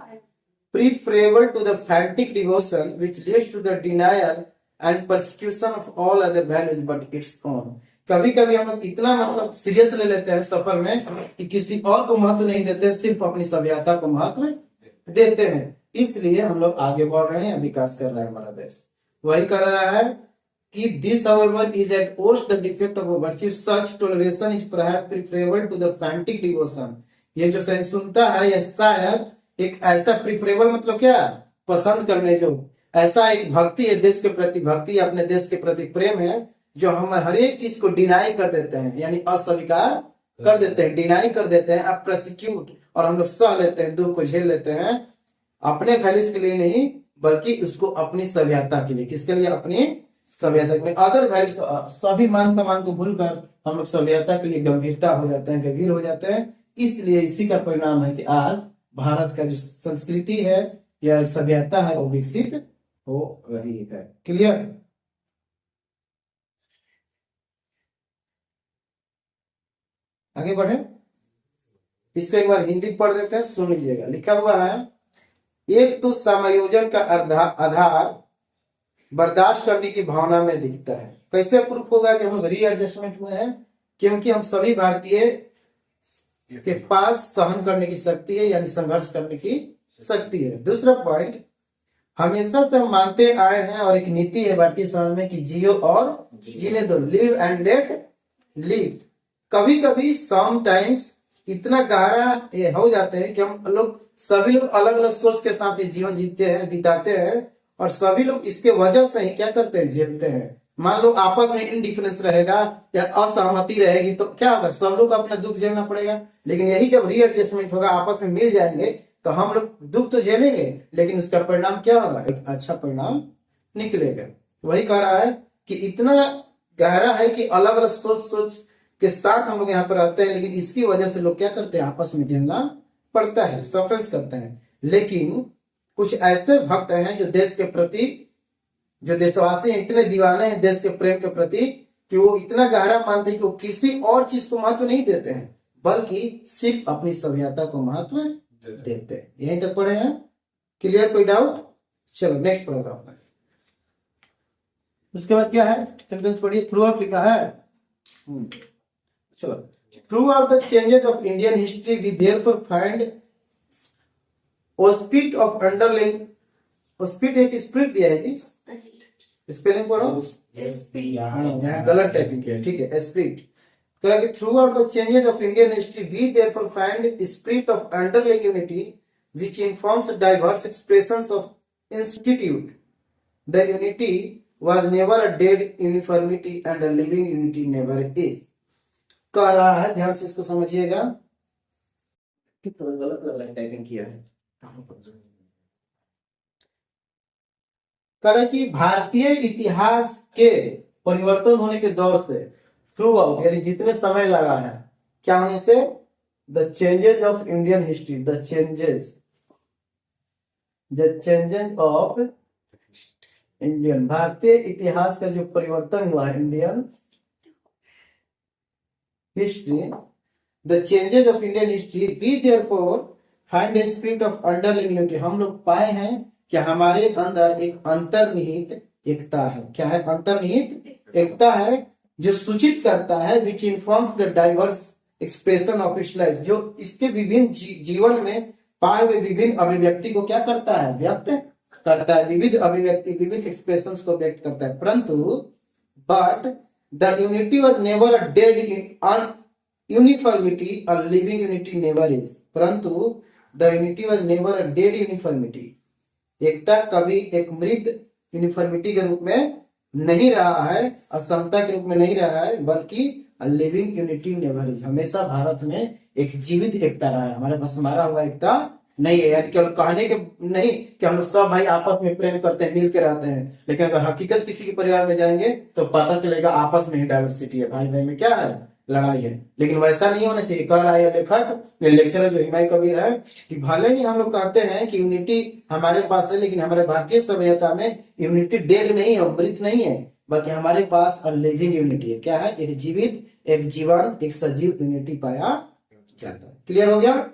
Preferable to the frantic devotion which leads to the denial and persecution of all other values but its own. कभी कभी हम लोग इतना मतलब सीरियस ले लेते हैं सफर में कि किसी और को महत्व नहीं देते, सिर्फ अपनी सभ्यता को महत्व देते हैं। इसलिए हम लोग आगे बढ़ रहे हैं, विकास कर रहा है हमारा देश। वही कर रहा है कि this however is at worst the defect of a virtue, such toleration is perhaps preferable to the frantic devotion. ये जो सहिष्णुता है, यह शायद एक ऐसा प्रिफरेबल मतलब क्या, पसंद करने, जो ऐसा एक भक्ति है, देश के प्रति भक्ति, अपने देश के प्रति प्रेम है, जो हम हर एक चीज को डिनाई कर देते हैं, यानी अस्वीकार कर देते हैं, डिनाई कर देते हैं, अब प्रोसिक्यूट, और हम लोग सह लेते हैं, दुख को झेल लेते हैं, अपने वैल्यूज के लिए नहीं, बल्कि उसको अपनी सभ्यता के लिए। किसके लिए? अपनी सभ्यता में अदर वैल्यूज, सभी मान सम्मान को भूलकर हम लोग सभ्यता के लिए गंभीरता हो जाते हैं, गंभीर हो जाते हैं। इसलिए इसी का परिणाम है कि आज भारत का जो संस्कृति है या सभ्यता है, वो विकसित हो रही है। क्लियर? आगे बढ़े, इसको एक बार हिंदी पढ़ देते हैं, सुन लीजिएगा। लिखा हुआ है, एक तो समायोजन का आधार बर्दाश्त करने की भावना में दिखता है। कैसे प्रूफ होगा कि हम रीएडजस्टमेंट हुए हैं? क्योंकि हम सभी भारतीय के पास सहन करने की शक्ति है, यानी संघर्ष करने की शक्ति है। दूसरा पॉइंट, हमेशा से हम मानते आए हैं और एक नीति है भारतीय समाज में कि जियो और जीने दो, लिव एंड लेट लिव। कभी कभी समटाइम्स इतना गहरा ये हो जाते हैं कि हम लोग सभी लोग अलग अलग सोच के साथ ये जीवन जीते हैं, बिताते हैं, और सभी लोग इसके वजह से ही क्या करते हैं, झेलते हैं। मान लो आपस में इंडिफरेंस रहेगा या असहमति रहेगी तो क्या होगा, सब लोग अपना दुख झेलना पड़ेगा। लेकिन यही जब रीएडजस्टमेंट होगा, आपस में मिल जाएंगे, तो हम लोग दुख तो झेलेंगे, लेकिन उसका परिणाम क्या होगा, एक अच्छा परिणाम निकलेगा। वही कह रहा है कि इतना गहरा है कि अलग अलग सोच के साथ हम लोग यहाँ पर रहते हैं, लेकिन इसकी वजह से लोग क्या करते हैं, आपस में झेलना पड़ता है, सफरेंस करते हैं। लेकिन कुछ ऐसे भक्त हैं जो देश के प्रति, जो देशवासी हैं, इतने दीवाने हैं देश के प्रेम के प्रति कि वो इतना गहरा मानते हैं कि वो किसी और चीज को महत्व नहीं देते हैं, बल्कि सिर्फ अपनी सभ्यता को महत्व देते हैं। यहीं तक पढ़े हैं? क्लियर? कोई डाउट? चलो नेक्स्ट पैराग्राफ में। उसके बाद क्या है, सेंटेंस पढ़िए। थ्रू आउट लिखा है, चलो। Throughout the changes of Indian history we therefore find spirit of underline, spirit एक स्पिरिट दिया है जी, स्पेलिंग पढ़ो, यहाँ गलत टाइपिंग किया, ठीक है, spirit. Throughout the changes of Indian history we therefore find spirit of underline unity which informs diverse expressions of institute. The unity was never a dead uniformity and a living unity never is. कह रहा है, ध्यान से इसको समझिएगा, कितना गलत typing किया है। कह रहा है कि भारतीय इतिहास के परिवर्तन होने के दौर से, थ्रू आउट यानी जितने समय लगा है, क्या होने से, the changes of Indian history, the changes of Indian, भारतीय इतिहास का जो परिवर्तन हुआ है, Indian history, the changes of Indian history we therefore find a spirit of underline unity. हम लोग पाए हैं कि हमारे अंदर एक अंतर्निहित एकता है। क्या है? अंतर्निहित एकता है, जो सूचित करता है, which informs the diverse expression of its life, जो इसके विभिन्न जीवन में पाए हुए विभिन्न अभिव्यक्ति को क्या करता है, व्यक्त करता है, विविध अभिव्यक्ति, विविध एक्सप्रेशंस को व्यक्त करता है। परंतु but the unity was never a dead uniformity, a living unity never is. परंतु the unity was never a dead uniformity, एकता कभी एक मृत यूनिफॉर्मिटी के रूप में नहीं रहा है, असमता के रूप में नहीं रहा है, बल्कि लिविंग यूनिटी नेवर इज, हमेशा भारत में एक जीवित एकता रहा है। हमारे पास हमारा हुआ एकता नहीं है, यानी केवल कहने के नहीं कि हम लोग सब भाई आपस में प्रेम करते हैं, मिल के रहते हैं, लेकिन अगर हकीकत किसी के परिवार में जाएंगे तो पता चलेगा आपस में ही डाइवर्सिटी है, भाई भाई में क्या है, लड़ाई है। लेकिन वैसा नहीं होना चाहिए। कह रहा है लेखक, ये लेक्चरर जो हिमायू कबीर है, कि भले ही हम लोग कहते हैं कि यूनिटी हमारे पास है, लेकिन हमारे भारतीय सभ्यता में यूनिटी डेड नहीं है, मृत नहीं है, बल्कि हमारे पास लिविंग यूनिटी है। क्या है? एक जीवित, एक जीवन, एक सजीव यूनिटी पाया जाता है। क्लियर हो गया?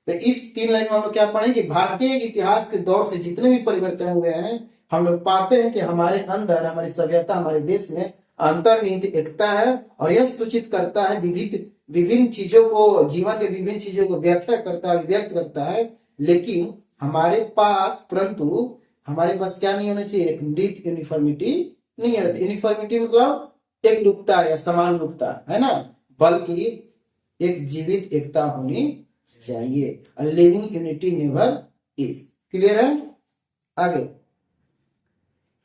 तो इस 3 लाइन में हम लोग क्या पढ़ेंगे? भारतीय इतिहास के दौर से जितने भी परिवर्तन हुए हैं, हम लोग पाते हैं कि हमारे अंदर, हमारी सभ्यता, हमारे देश में अंतर्निहित एकता है, और यह सूचित करता है विभिन्न चीजों को, जीवन के विभिन्न चीजों को व्याख्या करता है, व्यक्त करता है। लेकिन हमारे पास, परंतु हमारे पास क्या नहीं होना चाहिए? एक मृत यूनिफॉर्मिटी नहीं है। यूनिफॉर्मिटी मतलब एक रूपता या समान रूपता, है ना, बल्कि एक जीवित एकता होनी चाहिए। A living unity never is. Clear है? आगे,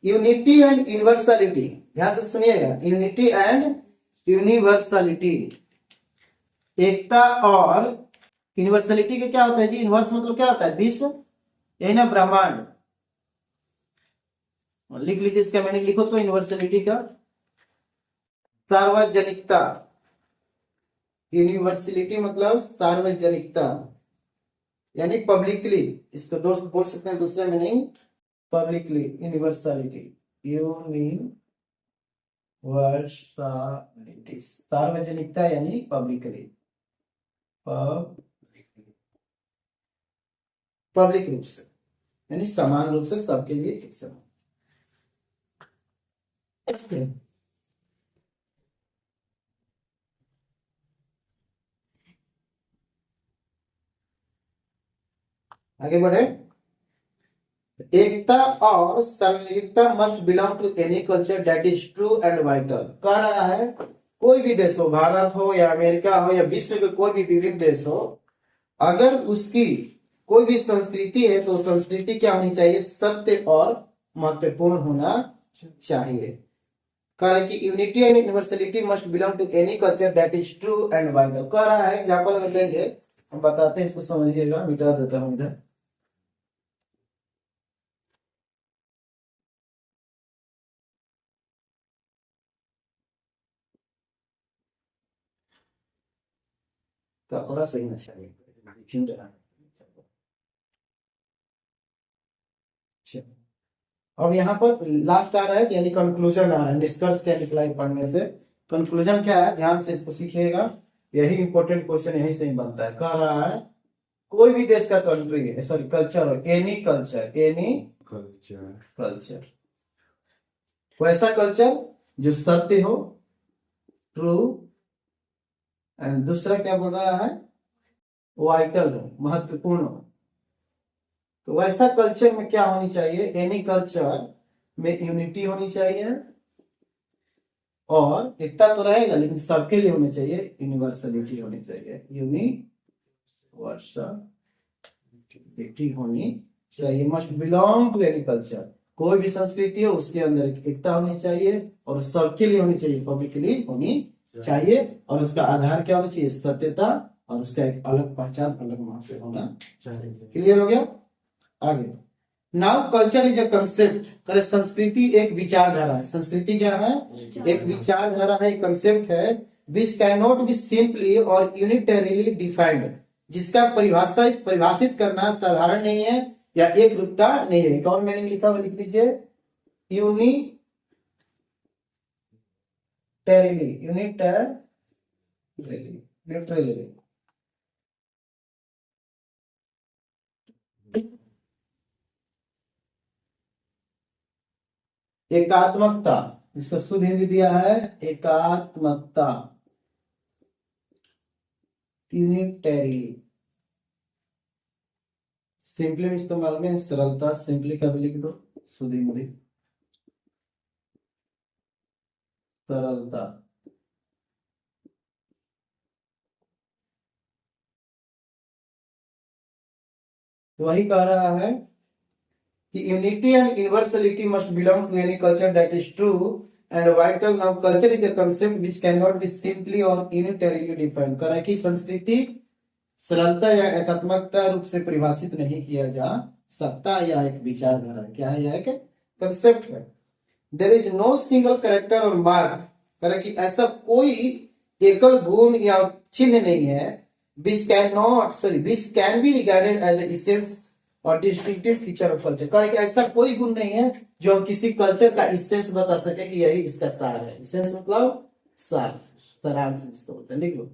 यूनिटी एंड यूनिवर्सलिटी, ध्यान से सुनिएगा। यूनिटी एंड यूनिवर्सलिटी, एकता और यूनिवर्सलिटी का क्या होता है जी? यूनिवर्स मतलब क्या होता है? विश्व, यही ना, ब्रह्मांड। लिख लीजिए, इसका मीनिंग लिखो तो, यूनिवर्सलिटी का सार्वजनिकता। यूनिवर्सलिटी मतलब सार्वजनिकता, यानी पब्लिकली। इसको दोस्त बोल सकते हैं दूसरे मीनिंग, पब्लिकली, यूनिवर्सलिटी, यूनिवर्सलिटी, सार्वजनिकता यानी पब्लिकली, पब्लिक रूप से, यानी समान रूप से सबके लिए एक समान। आगे बढ़े। एकता और सार्वजनिकता must belong to any culture that is true and vital. कह रहा है कोई भी देश हो, भारत हो या अमेरिका हो या विश्व के कोई भी विभिन्न देश हो, अगर उसकी कोई भी संस्कृति है तो संस्कृति क्या होनी चाहिए? सत्य और महत्वपूर्ण होना चाहिए। कह रहा है कि unity and universality must belong to any culture that is true and vital. कह रहा है, एग्जाम्पल अगर लेंगे, हम बताते हैं, इसको समझिएगा, मिटा देता हूं इधर। कपड़ा सही ना चाहिए, क्यों रहा? अब यहाँ पर लास्ट आ रहा है, यानी कंक्लूजन आ रहा है, निष्कर्ष क्या निकला है पढ़ने से। कंक्लूजन क्या है? ध्यान से इसको सीखिएगा, यही इंपॉर्टेंट क्वेश्चन यहीं से ही बनता है। कह रहा है कोई भी देश का कंट्री है, सॉरी कल्चर हो, एनी कल्चर, एनी कल्चर, वैसा कल्चर जो सत्य हो, ट्रू, एंड दूसरा क्या बोल रहा है? वाइटल हो, महत्वपूर्ण हो। तो वैसा कल्चर में क्या होनी चाहिए? एनी कल्चर में यूनिटी होनी चाहिए, और एकता तो रहेगा लेकिन सबके लिए होनी चाहिए, यूनिवर्सलिटी होनी चाहिए, यूनिवर्सलिटी होनी चाहिए। Must belong to any culture, कोई भी संस्कृति हो उसके अंदर एकता होनी चाहिए, और सबके लिए होनी चाहिए, पब्लिकली होनी चाहिए, और उसका आधार क्या होना चाहिए? सत्यता, और उसका एक अलग पहचान, अलग महत्व होना चाहिए। क्लियर हो गया? आगे, now culture is a concept. करे संस्कृति एक विचारधारा है। संस्कृति क्या है? एक विचारधारा है, एक कंसेप्ट है, which can not be simply or unitarily defined, जिसका परिभाषित करना साधारण नहीं है या एक रूपता नहीं है। एक और मीनिंग लिखा हुआ, लिख दीजिए, यूनिटरीली, न्यूट्रली। एकात्मकता, इसका शुद्ध हिंदी दिया है एकात्मकता, यूनिटरी। सिंपली में इस्तेमाल में सरलता, सिंपली का भी लिख दो, शुद्ध हिंदी सरलता। तो वही कह रहा है कि unity and universality must belong to any culture that is true and vital. Now culture is a concept which can not be simply or unitarily defined. कह रहा है कि संस्कृति सरलता या एकात्मकता रूप से परिभाषित नहीं किया जा सकता, या एक विचारधारा है। क्या है? यह एक कंसेप्ट है। There is no single character or mark, कारण कि ऐसा कोई एकल गुण या चिन्ह नहीं है which can be regarded as essence or distinctive feature of culture. कारण कि ऐसा कोई गुण नहीं है जो हम किसी कल्चर का इसेंस बता सके कि यही इसका सार है। इसेंस मतलब सार, सारांश जिसको बोलते हैं। लिख लो,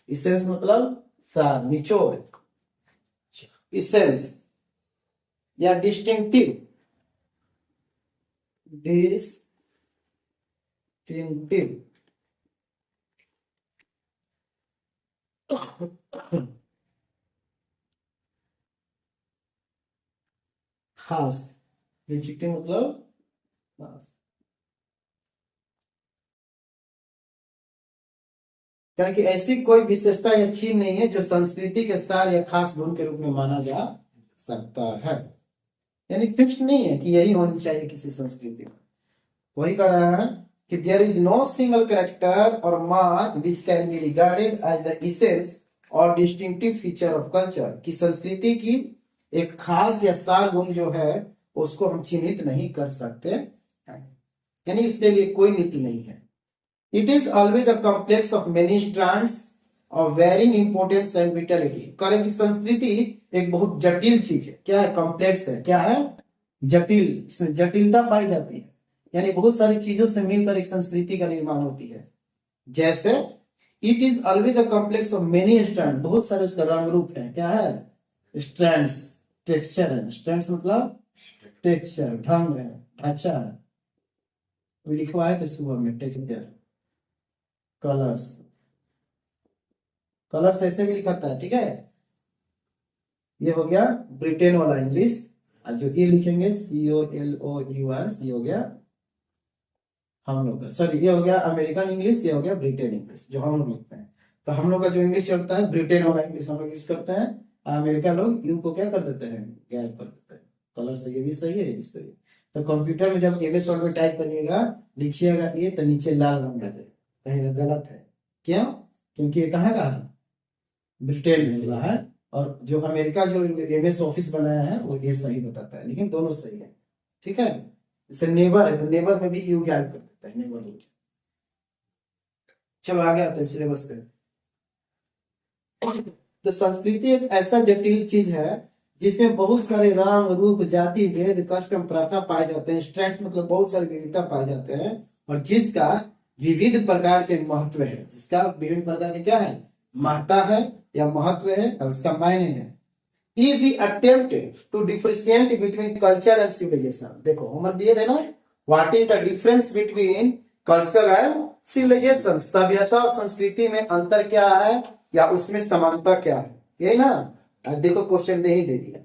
इसेंस मतलब सार, निचोड़, इसेंस या डिस्टिंक्टिव, डिस्टिंक्टिव खास, डिस्टिंक्टिव मतलब खास। क्या कि ऐसी कोई विशेषता या चीज नहीं है जो संस्कृति के सार या खास गुण के रूप में माना जा सकता है। यानी फिक्स नहीं है कि यही होनी चाहिए किसी संस्कृति में। वही कह रहा है कि there is no single character or mark which can be regarded as the essence or distinctive feature of culture, कि संस्कृति की एक खास या सार गुण जो है उसको हम चिन्हित नहीं कर सकते हैं। यानी इसके लिए कोई नीति नहीं है। It is always a complex of many strands of varying importance and vitality। करें कि संस्कृति एक बहुत जटिल चीज है। क्या है? कॉम्प्लेक्स है। क्या है? जटिल। इसमें जटिलता पाई जाती है, यानी बहुत सारी चीजों से मिलकर एक संस्कृति का निर्माण होती है। जैसे it is always a complex of many strand, बहुत सारे उसका रंग रूप है। क्या है? स्ट्रैंड्स, टेक्सचर है। स्ट्रैंड्स मतलब टेक्सचर, ढंग है, ढांचा है। लिखवाए थे सुबह में टेक्सचर, कलर्स, कलर्स ऐसे भी लिखा था। ठीक है, ये हो गया ब्रिटेन वाला इंग्लिश। और जो ये लिखेंगे COLOUR, ये हो गया हम लोग का, सॉरी ये हो गया अमेरिकन इंग्लिश, ये हो गया ब्रिटेन इंग्लिश जो हम लोग लिखते हैं। तो हम लोग का जो इंग्लिश चलता है ब्रिटेन वाला इंग्लिश हम लोग यूज करते हैं। अमेरिका लोग यू को क्या कर देते हैं? गैप कर देते हैं। कलर्स तो ये भी सही है, ये भी सही है। तो कंप्यूटर में जब MS वर्ड में टाइप करिएगा, लिखिएगा ये, तो नीचे लाल रंग आ जाए, कहेगा गलत है। क्यों? क्योंकि ये कहाँ का है? ब्रिटेन में मिला है। और जो अमेरिका जो MS ऑफिस बनाया है वो ये सही बताता है, लेकिन दोनों सही है। ठीक है, जैसे नेबर है तो नेबर में भी यू गैप कर देता है, नेबर। चलो आगे आते हैं सिलेबस पे। तो संस्कृति एक ऐसा जटिल चीज है जिसमें बहुत सारे रंग, रूप, जाति, भेद, कस्टम, प्रथा पाए जाते हैं। स्ट्रैंड्स मतलब बहुत सारी विविधता पाए जाते हैं, और जिसका विविध प्रकार के महत्व है। जिसका विभिन्न प्रकार के क्या है? महत्ता है या महत्व है, और उसका मायने है। If we attempt to differentiate between culture and civilization, देखो होमवर्क दिए थे ना, what is the difference between culture and civilisation, सभ्यता और संस्कृति में अंतर क्या है या उसमें समानता क्या है, यही ना। देखो क्वेश्चन दे ही दे दिया।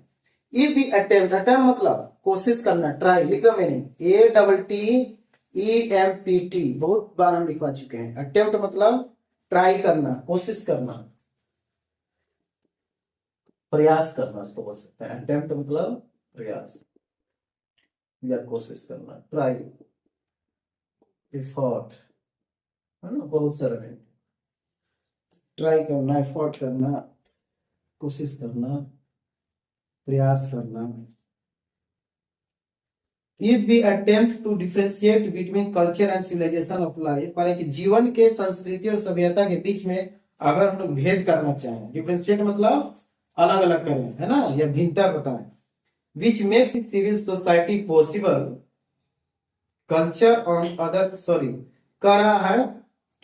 इफ वी अटेम्प्ट मतलब कोशिश करना, ट्राई, लिख लो मैंने ATTEMPT, बहुत बार हम लिखवा चुके हैं। अटेम्प्ट मतलब ट्राई करना, कोशिश करना, प्रयास करना उसको बोल सकते हैं। अटेम्प्ट मतलब प्रयास या कोशिश करना, ट्राई, एफर्ट, है ना, बहुत सारे में ट्राई करना, एफर्ट करना, कोशिश करना, प्रयास करना। If we attempt to differentiate between culture and civilisation of life, पर कि जीवन के, संस्कृति और सभ्यता के बीच में अगर हम लोग भेद करना चाहें, डिफरेंशिएट मतलब अलग अलग करें, है ना, या भिन्नता बताएं, which makes civil society possible culture on other, sorry कह रहा है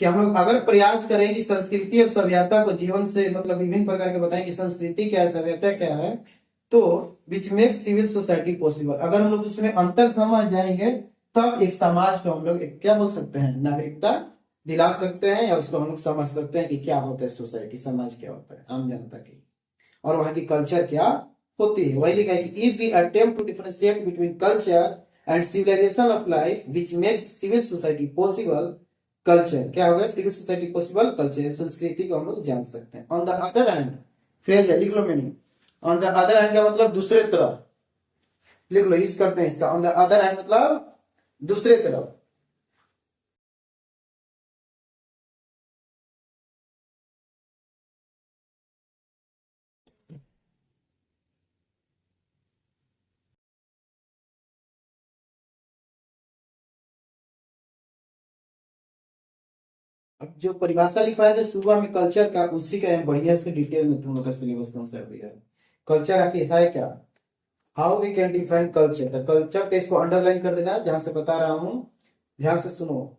कि हम लोग अगर प्रयास करें कि संस्कृति और सभ्यता को जीवन से मतलब विभिन्न प्रकार के बताएं कि संस्कृति क्या है, सभ्यता क्या है, तो which makes civil society possible, अगर हम लोग उसमें अंतर समझ जाएंगे तब एक समाज को हम लोग एक क्या बोल सकते हैं? नागरिकता दिला सकते हैं, या उसको हम लोग समझ सकते हैं कि क्या होता है सोसाइटी, समाज क्या होता है आम जनता की, और वहां की कल्चर क्या होती है। वही लिखा है कि if we attempt to differentiate between culture and civilisation of life which makes civil society possible culture, क्या होगा? सिविल सोसाइटी पॉसिबल कल्चर, संस्कृति को हम लोग जान सकते हैं। On the other hand, phrase है, लिख लो मैंने। ऑन द अदर हैंड का मतलब दूसरे तरफ, लिख लो, यूज करते हैं इसका। ऑन द अदर हैंड मतलब दूसरे तरफ। अब जो परिभाषा लिखवाए थे सुबह में कल्चर का, उसी का बढ़िया से डिटेल में तुम लोग का सिलेबस कौन सा है। कल्चर आखिर है क्या, how we can define culture. The culture के इसको अंडरलाइन कर देना जहां से बता रहा हूं, ध्यान से सुनो।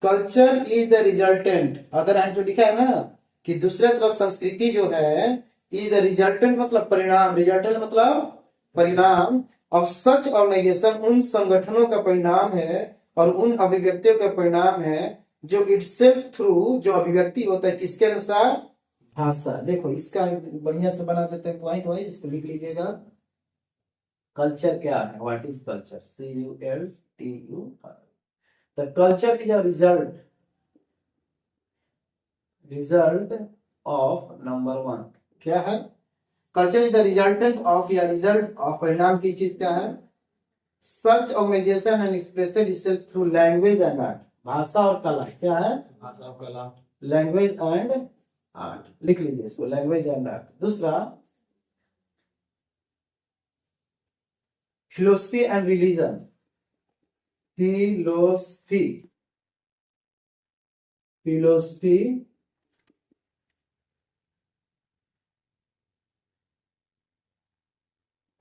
Culture is the resultant, other hand जो लिखा है ना कि दूसरे तरफ संस्कृति जो है, इज द रिजल्टेंट मतलब परिणाम, रिजल्टेंट मतलब परिणाम ऑफ सच ऑर्गेनाइजेशन, उन संगठनों का परिणाम है और उन अभिव्यक्तियों का परिणाम है जो इटसेल्फ थ्रू, जो अभिव्यक्ति होता है किसके अनुसार, भाषा। देखो इसका बढ़िया से बना देते हैं पॉइंट वाइज, इसको लिख लीजिएगा। कल्चर क्या है, what is culture, CULTUR। The culture is a result of number 1, क्या है, culture is the resultant of या रिजल्ट ऑफ, परिणाम की चीज क्या है, such organisation and expressed itself through language and art, भाषा और कला, क्या है, भाषा और कला, लैंग्वेज एंड आर्ट, लिख लीजिए इसको, लैंग्वेज एंड आर्ट। दूसरा philosophy and religion, philosophy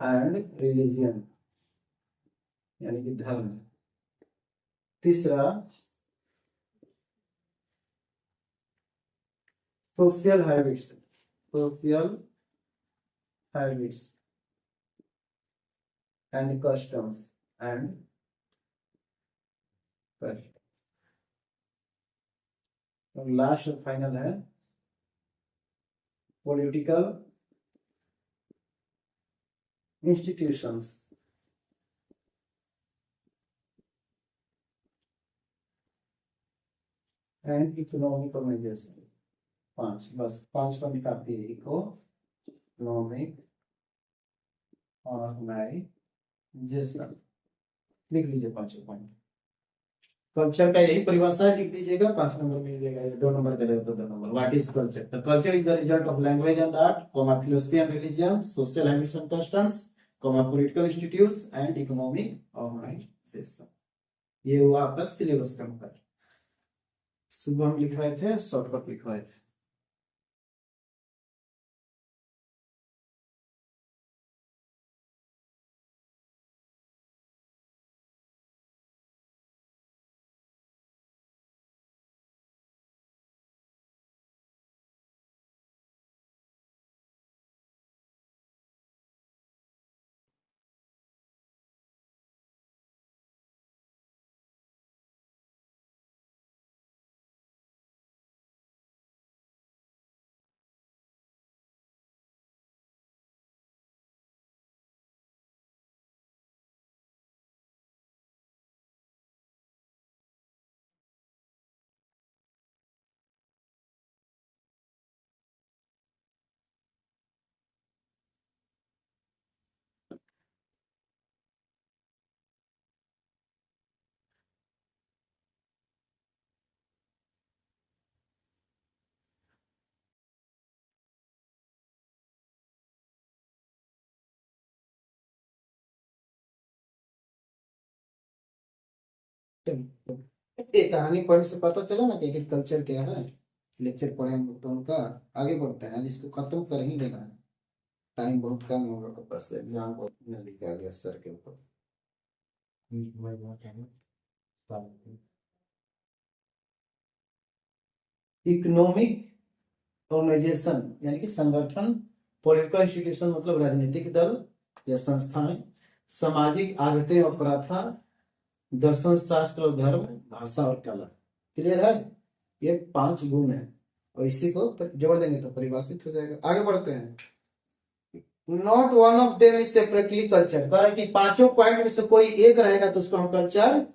and religion यानी कि धर्म। तीसरा सोशल हैबिट्स एंड कस्टम्स और लास्ट और फाइनल है political institutions and economic organisation. 5, बस 5 पॉइंट काफी है। इकोनॉमिक ऑर्गेनाइजेशन लिख लीजिए 5 पॉइंट। कल्चर का यही परिभाषा है, लिख दीजिएगा, 5 नंबर मिल जाएगा, 2 नंबर का तो 2 number. What is culture, the culture is the result of language and art, philosophy and religion, social habits and customs, political institutes and economic organisation. ये हुआ आपका सिलेबस का मतलब। सुबह हम लिखवाए थे, शॉर्टकट लिखवाए थे। एक कहानी पढ़ने से पता चला ना कि एग्रीकल्चर क्या है। लेक्चर पढ़ेंगे तो उनका आगे बढ़ते हैं, जिसको खत्म कर ही देना है, टाइम बहुत कम होगा, तो बस एग्जाम बहुत नजदीक आ गया सर के ऊपर। इकोनॉमिक ऑर्गेनाइजेशन यानी कि संगठन, पॉलिटिकल इंस्टीट्यूशन मतलब राजनीतिक दल या संस्थाएं, सामाजिक आदतें और प्रथा, दर्शन शास्त्र और धर्म, भाषा और कला। क्लियर है, ये 5 गुण है और इसी को जोड़ देंगे तो परिभाषित हो जाएगा। आगे बढ़ते हैं। Not one of them is separately culture, कारण कि 5 पॉइंट में से कोई एक रहेगा तो उसको हम कल्चर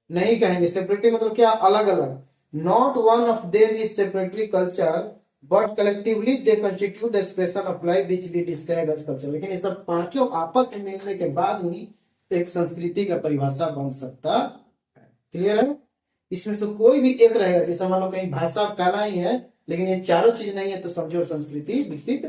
नहीं कहेंगे। सेपरेटली मतलब क्या, अलग अलग। Not one of them is separately culture but collectively they constitute the expression of life which we describe as culture. लेकिन ये सब 5 आपस में मिलने के बाद ही एक संस्कृति का परिभाषा बन सकता है। क्लियर है, इसमें से कोई भी एक रहेगा, जैसे मान लो कहीं भाषा और कला ही है लेकिन ये चारों चीज नहीं है तो समझो संस्कृति विकसित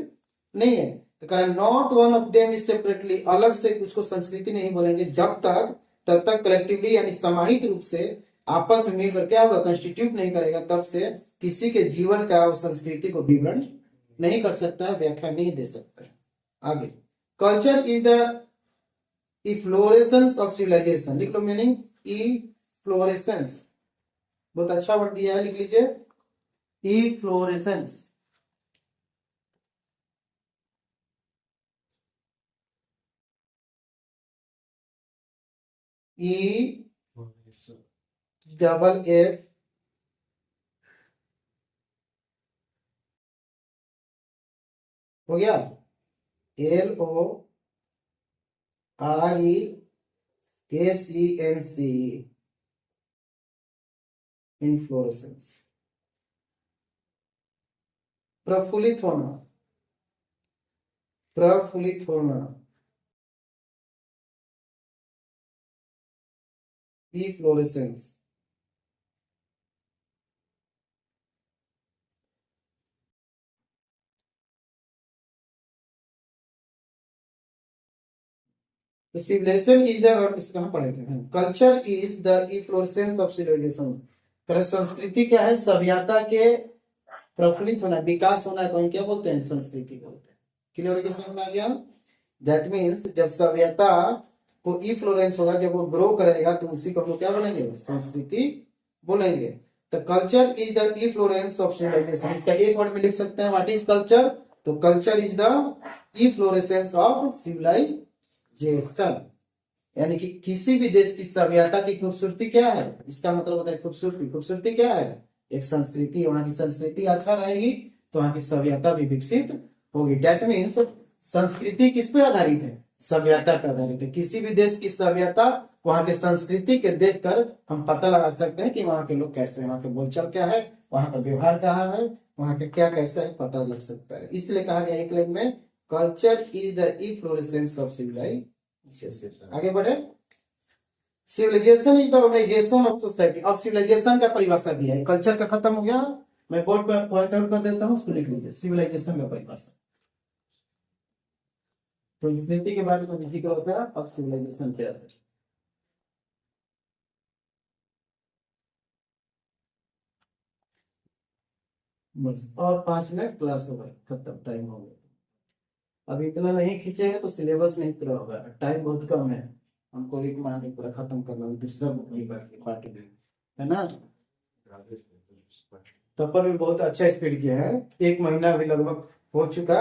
नहीं है। तो कह not one of them is separately, अलग से उसको संस्कृति नहीं बोलेंगे जब तक तब तक कलेक्टिवली यानी समाहित रूप से आपस में मिलकर क्या होगा, कंस्टिट्यूट नहीं करेगा, तब से किसी के जीवन का और संस्कृति को विवरण नहीं कर सकता है, व्याख्या नहीं दे सकता है। आगे, culture is the efflorescence of civilisation. लिख लो मीनिंग, इफ्लोरेसेंस, बहुत अच्छा वर्ड दिया है, लिख लीजिए, इफ्लोरेसेंस। ई डबल एफ हो गया, L O R E S E N C, efflorescence. प्रफुल्लित होना, प्रफुल्लित होना, इफ्लोरेसेंस। तो सिविलाइजेशन इज द, इस कहाँ पढ़े थे, culture is the efflorescence of civilisation. संस्कृति क्या है, सभ्यता के प्रफुल्लित होना, विकास होना, कहीं क्या बोलते हैं, संस्कृति बोलते हैं। क्लियर है, समझ में आ गया। दैट मीन्स जब सभ्यता को इफ्लोरेंस होगा, जब वो ग्रो करेगा, तो उसी को हम लोग क्या बोलेंगे, संस्कृति बोलेंगे। तो culture is the efflorescence of civilisation, इसका एक वर्ड में लिख सकते हैं, व्हाट इज कल्चर। तो culture is the efflorescence of civilisation, यानी कि किसी भी देश की सभ्यता की खूबसूरती क्या है, इसका मतलब होता है खूबसूरती। खूबसूरती क्या है, एक संस्कृति, वहां की संस्कृति अच्छा रहेगी तो वहां की सभ्यता भी विकसित होगी। डेट मीन्स संस्कृति किस पे आधारित है, सभ्यता पे आधारित है। किसी भी देश की सभ्यता वहां के संस्कृति के देखकर हम पता लगा सकते हैं कि वहां के लोग कैसे हैं, वहां के बोलचाल क्या है, वहां का व्यवहार क्या है, वहां के क्या कैसा है, पता लग सकता है। इसलिए कहा गया एक लाइन में, culture is the efflorescence of civilisation. आगे बढ़े, civilisation is the organisation of society. अब सिविलाइजेशन का परिभाषा दिया है, कल्चर का खत्म हो गया, मैं बोर्ड पर पॉइंट आउट कर देता हूं, उसको लिख लीजिए, सिविलाइजेशन का परिभाषा। संस्कृति के बारे में जिक्र होता है, अब सिविलाइजेशन क्या है। बस और 5 मिनट क्लास होगा, खत्म, टाइम हो गया। अब इतना नहीं खींचेंगे तो सिलेबस नहीं पूरा होगा, टाइम बहुत कम है, हमको एक माह में पूरा खत्म करना है, दूसरा बुक भी पार्ट भी है ना। तपर भी बहुत अच्छा स्पीड किया है, 1 महीना भी लगभग हो चुका,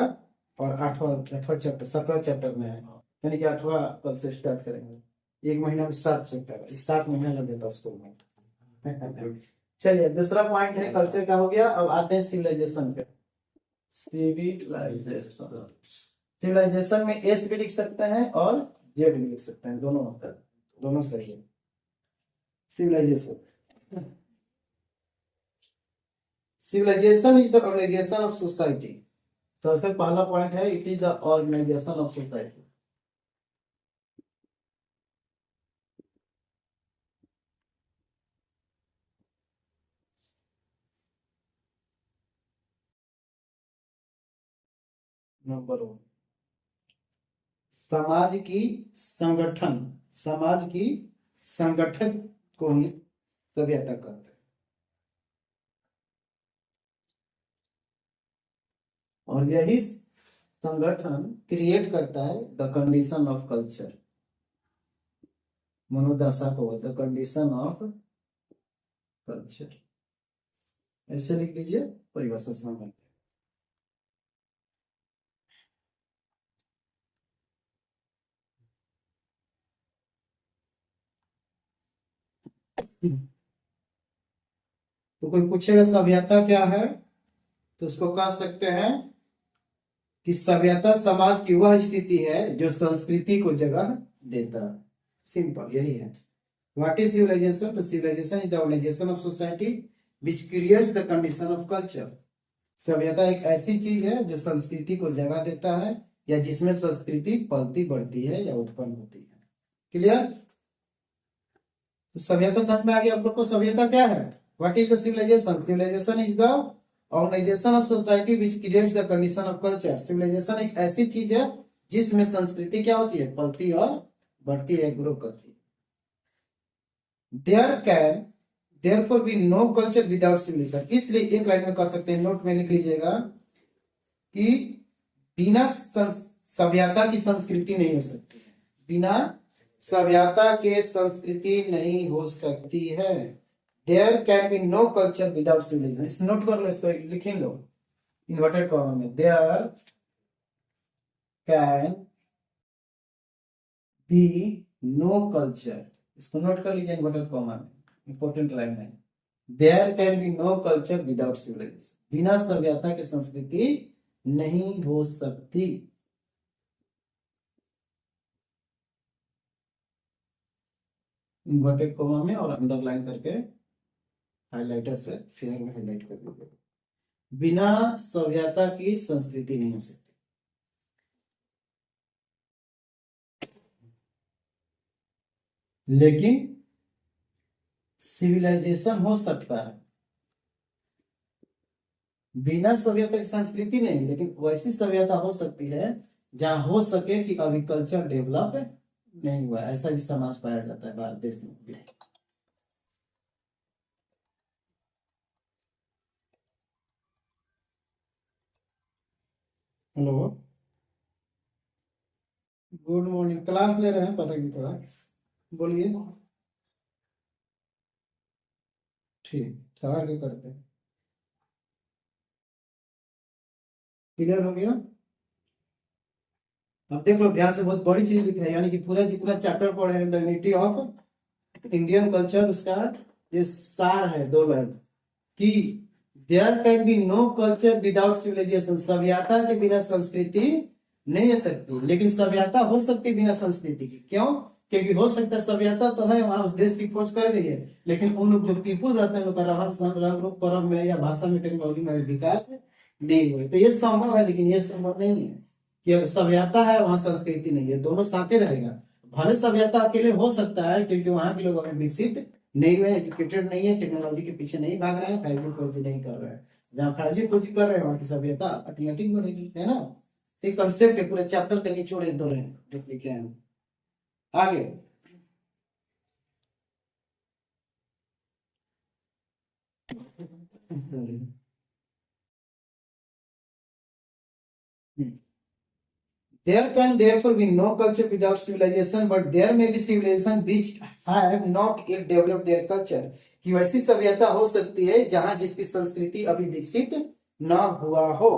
और आठवां चैप्टर 7वां चैप्टर में है, यानी कि 8वां कल से स्टार्ट करेंगे। 1 महीना में 7 चैप्टर, 7 महीना लग जाता स्कूल में। चलिए, दूसरा पॉइंट है कल्चर का हो गया। अब आते हैं सिविलाइजेशन पे। सिविलाइजेशन, सिविलाइजेशन में एस भी लिख सकते हैं और जेड भी लिख सकते हैं, दोनों होता है, दोनों सही है। Civilisation, civilisation is the organisation of society. सबसे पहला पॉइंट है, it is the organisation of society. Number 1, समाज की संगठन, समाज की संगठन को ही सभ्यता कहते हैं। और यही संगठन क्रिएट करता है द कंडीशन ऑफ कल्चर, मनोदशा को, द कंडीशन ऑफ कल्चर, ऐसे लिख दीजिए, परिभाषा समझ। तो कोई पूछेगा सभ्यता क्या है, तो उसको कह सकते हैं कि सभ्यता समाज की वह स्थिति है जो संस्कृति को जगह देता है। सिंपल यही है। What is civilisation? तो civilisation is the organisation of society which creates the condition of culture. सभ्यता एक ऐसी चीज है जो संस्कृति को जगह देता है, या जिसमें संस्कृति पलती बढ़ती है या उत्पन्न होती है। क्लियर? तो सभ्यता समझ में आ गया आप लोग को, सभ्यता क्या है? What is the civilisation? Civilisation is the organisation of society which creates the condition of culture. Civilisation एक ऐसी चीज है जिसमें संस्कृति क्या होती है, पलती और बढ़ती है, ग्रो करती है। There can therefore we no culture without civilisation, इसलिए एक लाइन में कह सकते हैं, नोट में लिख लीजिएगा कि बिना सभ्यता की संस्कृति नहीं हो सकती है, बिना सभ्यता के संस्कृति नहीं हो सकती है। There can be no culture without civilisation, इस नोट कर लो, इसको लिख लो इन्वर्टेड कॉमा में, there can be no culture, इसको नोट कर लीजिए इन्वर्टेड कॉमा में, इंपॉर्टेंट लाइन है, there can be no culture without civilisation, बिना सभ्यता की संस्कृति नहीं हो सकती। इन्वर्टेड कॉमा में और अंडरलाइन करके हाइलाइटर से फेयर में हाईलाइट कर दीजिए, बिना सभ्यता की संस्कृति नहीं हो सकती। लेकिन सिविलाइजेशन हो सकता है, बिना सभ्यता की संस्कृति नहीं, लेकिन वैसी सभ्यता हो सकती है जहां हो सके कि अभी कल्चर डेवलप नहीं हुआ, ऐसा भी समाज पाया जाता है भारत देश में भी। हेलो, गुड मॉर्निंग, क्लास ले रहे हैं पटक जी, थोड़ा बोलिए। ठीक, ठहर के करते हैं। क्लियर हो गया? अब देख लो ध्यान से, बहुत बड़ी चीज लिखा है, यानी कि पूरा जितना चैप्टर पढ़े हैं the unity of Indian culture, उसका ये सार है, दो लाइन कि there can be no culture without civilisation, सभ्यता के बिना संस्कृति नहीं हो सकती, लेकिन सभ्यता हो सकती बिना संस्कृति की। क्यों? क्योंकि हो सकता है सभ्यता तो है, वहां उस देश की खोज कर गई है, लेकिन उन लोग जो पीपुल रहते हैं उनका रहन सहन, रंग रूप, पर्व में या भाषा में, टेक्नोलॉजी में विकास नहीं हुए। तो ये संभव है, लेकिन ये संभव नहीं है कि सभ्यता है वहां संस्कृति नहीं है, दोनों साथे रहेगा। भले सभ्यता अकेले हो सकता है, क्योंकि वहां के लोग अभी विकसित नहीं हुए, एजुकेटेड नहीं है, टेक्नोलॉजी के पीछे नहीं भाग रहे हैं, 5G 4G नहीं कर रहे हैं। जहाँ 5G 4G कर रहे हैं वहां की सभ्यता ऑटोमेटिक बढ़ेगी, है ना? तो कंसेप्ट है, पूरे चैप्टर के निचोड़ दो रहे जो लिखे हैं। आगे there can therefore be no culture without civilization, but there may be civilization which have not yet developed their culture, कि वैसी सभ्यता हो सकती है जहां जिसकी संस्कृति अभी विकसित न हुआ हो।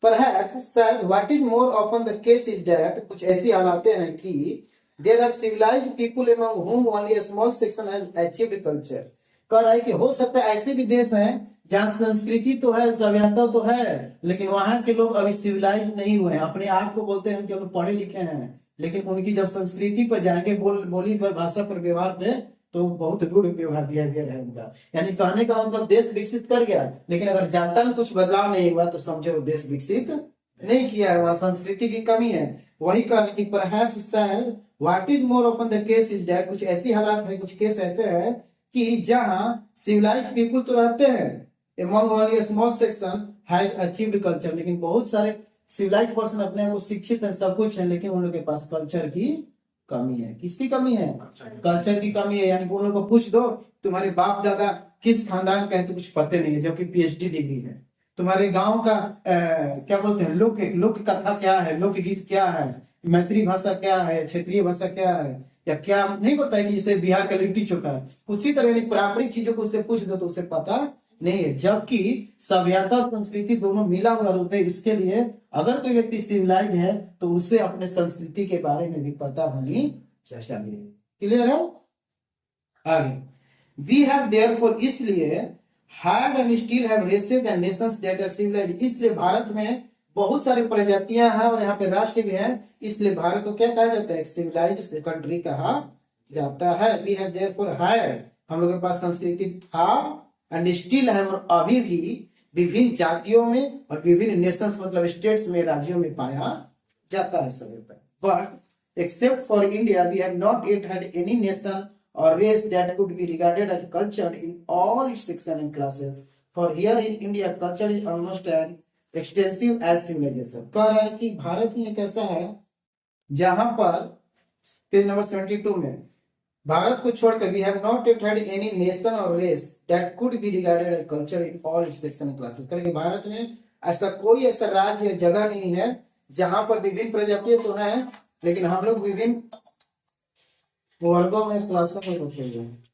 Perhaps शायद what is more often the case is that कुछ ऐसी हालातें हैं कि there are civilized people among whom only a small section has achieved culture, कह रहा है कि हो सकता है ऐसे भी देश हैं जहाँ संस्कृति तो है, सभ्यता तो है, लेकिन वहां के लोग अभी सिविलाइज नहीं हुए हैं, अपने आप को बोलते हैं कि हम पढ़े लिखे हैं, लेकिन उनकी जब संस्कृति पर जाएंगे, बोली पर, भाषा पर, व्यवहार पे, तो बहुत रूड व्यवहार बिहेवियर है उनका। यानी कहने का मतलब देश विकसित कर गया, लेकिन अगर जनता में कुछ बदलाव नहीं हुआ तो समझो वो देश विकसित नहीं किया है, वहां संस्कृति की कमी है। वही कहने की परहैप्स शायद what is more often the case is that, कुछ ऐसी हालात है, कुछ केस ऐसे है कि जहां सिविलाइज्ड पीपुल तो रहते हैं, among only a small section has achieved culture, लेकिन बहुत सारे सिविलाइज्ड पर्सन अपने वो शिक्षित है, सब कुछ है, लेकिन उन लोगों के पास कल्चर की कमी है। किसकी कमी है? कल्चर की कमी है। यानी कि उन लोगों को पूछ दो तुम्हारे बाप दादा किस खानदान का है तो कुछ पते नहीं है, जबकि पीएचडी डिग्री है। तुम्हारे गांव का क्या बोलते हैं, लोक कथा क्या है, लोकगीत क्या है, मैत्री भाषा क्या है, क्षेत्रीय भाषा क्या है, या क्या नहीं पता है कि इसे बिहार का लिट्टी चोखा है। उसी तरह पारंपरिक चीजों को उससे पूछ दो तो उसे पता नहीं है, जबकि सभ्यता और संस्कृति दोनों मिला हुआ रूप है। इसके लिए अगर कोई व्यक्ति सिविलाइज्ड है तो उसे अपने संस्कृति के बारे में भी पता होनी चाहिए। क्लियर है? आगे वी हैव देयरफॉर, इसलिए had and still have races and nations that are civilised, इसलिए भारत में बहुत सारी प्रजातियां हैं और यहाँ पे राष्ट्र भी हैं, इसलिए भारत को क्या कहा जाता है? सिविलाइज्ड कंट्री कहा जाता है। वी हैव देयरफॉर हैड, हम लोगों के पास संस्कृति था, एंड स्टिल है, और अभी भी विभिन्न जातियों में और विभिन्न नेशंस मतलब स्टेट्स में, राज्यों में पाया जाता है सभ्यता। But except for India we have not yet had any nation or race that could be regarded as cultured in all its sections and classes. For here in India, culture is almost as extensive as civilization. कह रहा है कि भारत में एक ऐसा है जहां पर पेज नंबर 72 में भारत को छोड़कर we have not yet had any nation or race that could be regarded as culture in all its section and classes। करेंगे भारत में ऐसा कोई ऐसा राज्य या जगह नहीं है जहां पर विभिन्न प्रजातियां तो हैं, लेकिन हम लोग विभिन्न वर्गों में क्लासों में रखे हुए हैं।